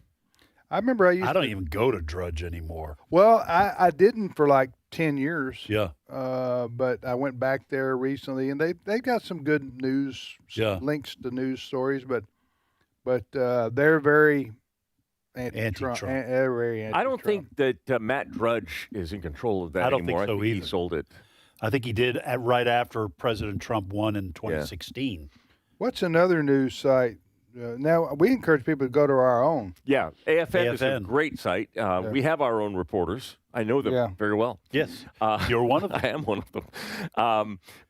remember I don't even go to Drudge anymore. Well, I didn't for like 10 years. Yeah. But I went back there recently, and they got some good news links to news stories, but they're very anti-Trump. Very anti-Trump. I don't think that Matt Drudge is in control of that I don't anymore. think so I think either. he sold it. I think he did right after President Trump won in 2016. What's another news site? Now, we encourage people to go to our own. Yeah, AFN is a great site. We have our own reporters. I know them very well. Yes, you're one of them. I am one of them.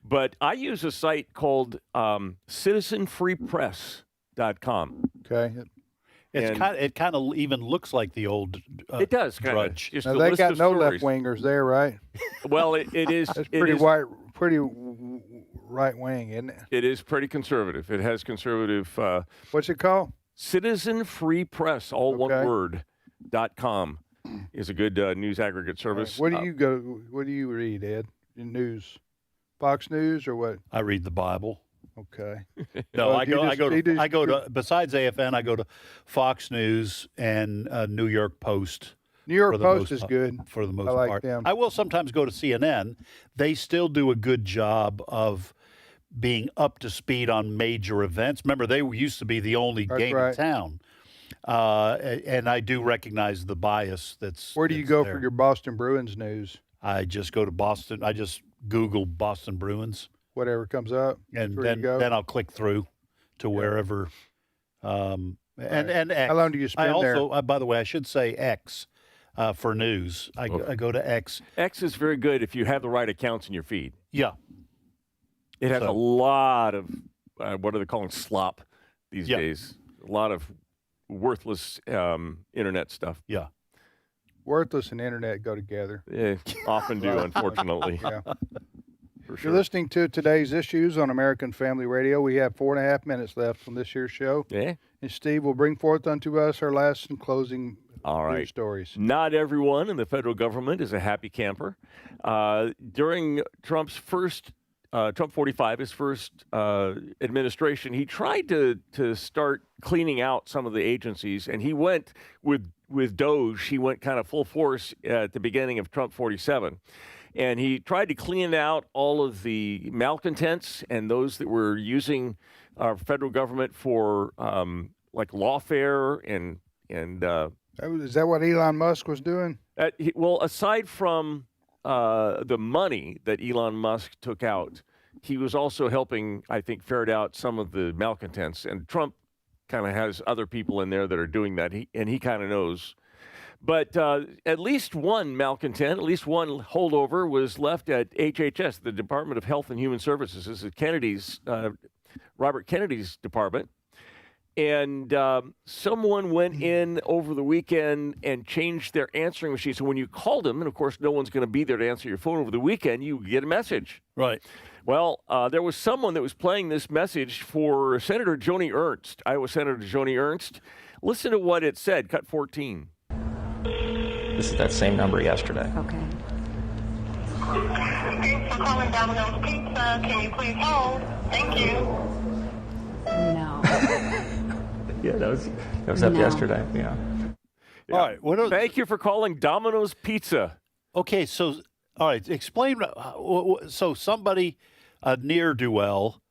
But I use a site called citizenfreepress.com. Okay. It kind of even looks like the old it does kind Drudge. of. Now, they got no left wingers there, right? Well, it is. That's pretty right wing, isn't it? It is pretty conservative. It has conservative. What's it called? Citizen Free Press, all one word. .com is a good news aggregate service. What do you go? What do you read, Ed? News, Fox News, or what? I read the Bible. Okay. No, I go to besides AFN, I go to Fox News and New York Post. New York Post is good for the most I like part. them. I will sometimes go to CNN. They still do a good job of being up to speed on major events. Remember, they used to be the only game in town. And I do recognize the bias that's. Where do you go for your Boston Bruins news? I just go to Boston. I just Google Boston Bruins. Whatever comes up, and then I'll click through to wherever. And X. How long do you spend there? By the way, I should say X for news. I go to X. X is very good if you have the right accounts in your feed. Yeah. It has a lot of what are they calling slop these days? A lot of worthless internet stuff. Yeah. Worthless and internet go together. Yeah, often do, unfortunately. Yeah. For sure. You're listening to today's issues on American Family Radio. We have 4.5 minutes left on this year's show. Yeah. And Steve will bring forth unto us our last and closing news stories. Not everyone in the federal government is a happy camper. During Trump's first, Trump 45, his first administration, he tried to start cleaning out some of the agencies, and he went with Doge. He went kind of full force at the beginning of Trump 47. And he tried to clean out all of the malcontents and those that were using our federal government for like lawfare and is that what Elon Musk was doing? Well, aside from the money that Elon Musk took out, he was also helping, I think, ferret out some of the malcontents. And Trump kind of has other people in there that are doing that, and he kind of knows. But at least one malcontent, at least one holdover was left at HHS, the Department of Health and Human Services. This is Robert Kennedy's department. And someone went in over the weekend and changed their answering machine. So when you called them, and of course no one's going to be there to answer your phone over the weekend, you get a message. Right. Well, there was someone that was playing this message for Senator Joni Ernst, Iowa Senator Joni Ernst. Listen to what it said, cut 14. This is that same number yesterday. Okay. Thanks for calling Domino's Pizza. Can you please hold? Thank you. No. Yeah, that was up yesterday. Yeah. All right. Thank you for calling Domino's Pizza. Okay, so all right, explain. So somebody, a ne'er-do-well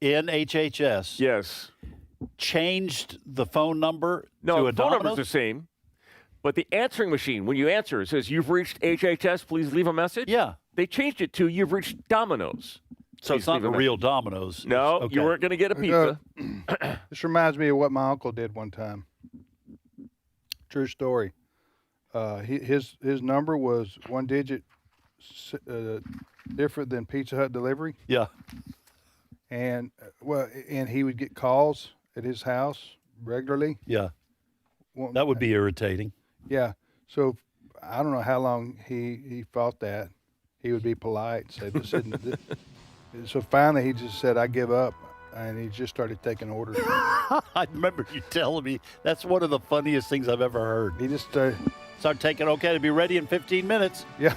in HHS, yes, changed the phone number No, to a the phone Domino's? number's the same, but the answering machine, when you answer, it says, "You've reached HHS, please leave a message." Yeah. They changed it to, "You've reached Domino's." So it's not the real Domino's. No, Okay. you weren't going to get a pizza. This reminds me of what my uncle did one time. True story. His number was one digit different than Pizza Hut delivery. Yeah. And and he would get calls at his house regularly. Yeah. That would be irritating. Yeah. So I don't know how long he fought that. He would be polite, say this isn't. So finally, he just said, "I give up," and he just started taking orders. I remember you telling me that's one of the funniest things I've ever heard. He just started taking. Okay, to be ready in 15 minutes. Yeah.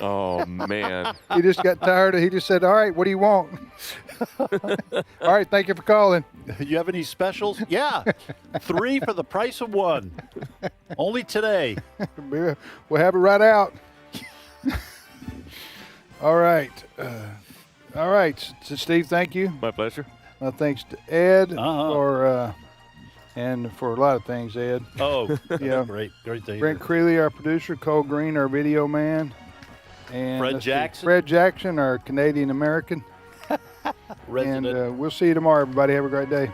Oh man. He just got tired. He just said, "All right, what do you want?" All right, thank you for calling. You have any specials? Yeah, 3 for the price of 1. Only today. We'll have it right out. All right. All right. So Steve, thank you. My pleasure. Thanks to Ed for and for a lot of things, Ed. Oh, yeah, great to hear. Brent Creeley, our producer, Cole Green, our video man, and Fred Jackson. Fred Jackson, our Canadian American. Resident. And we'll see you tomorrow, everybody. Have a great day.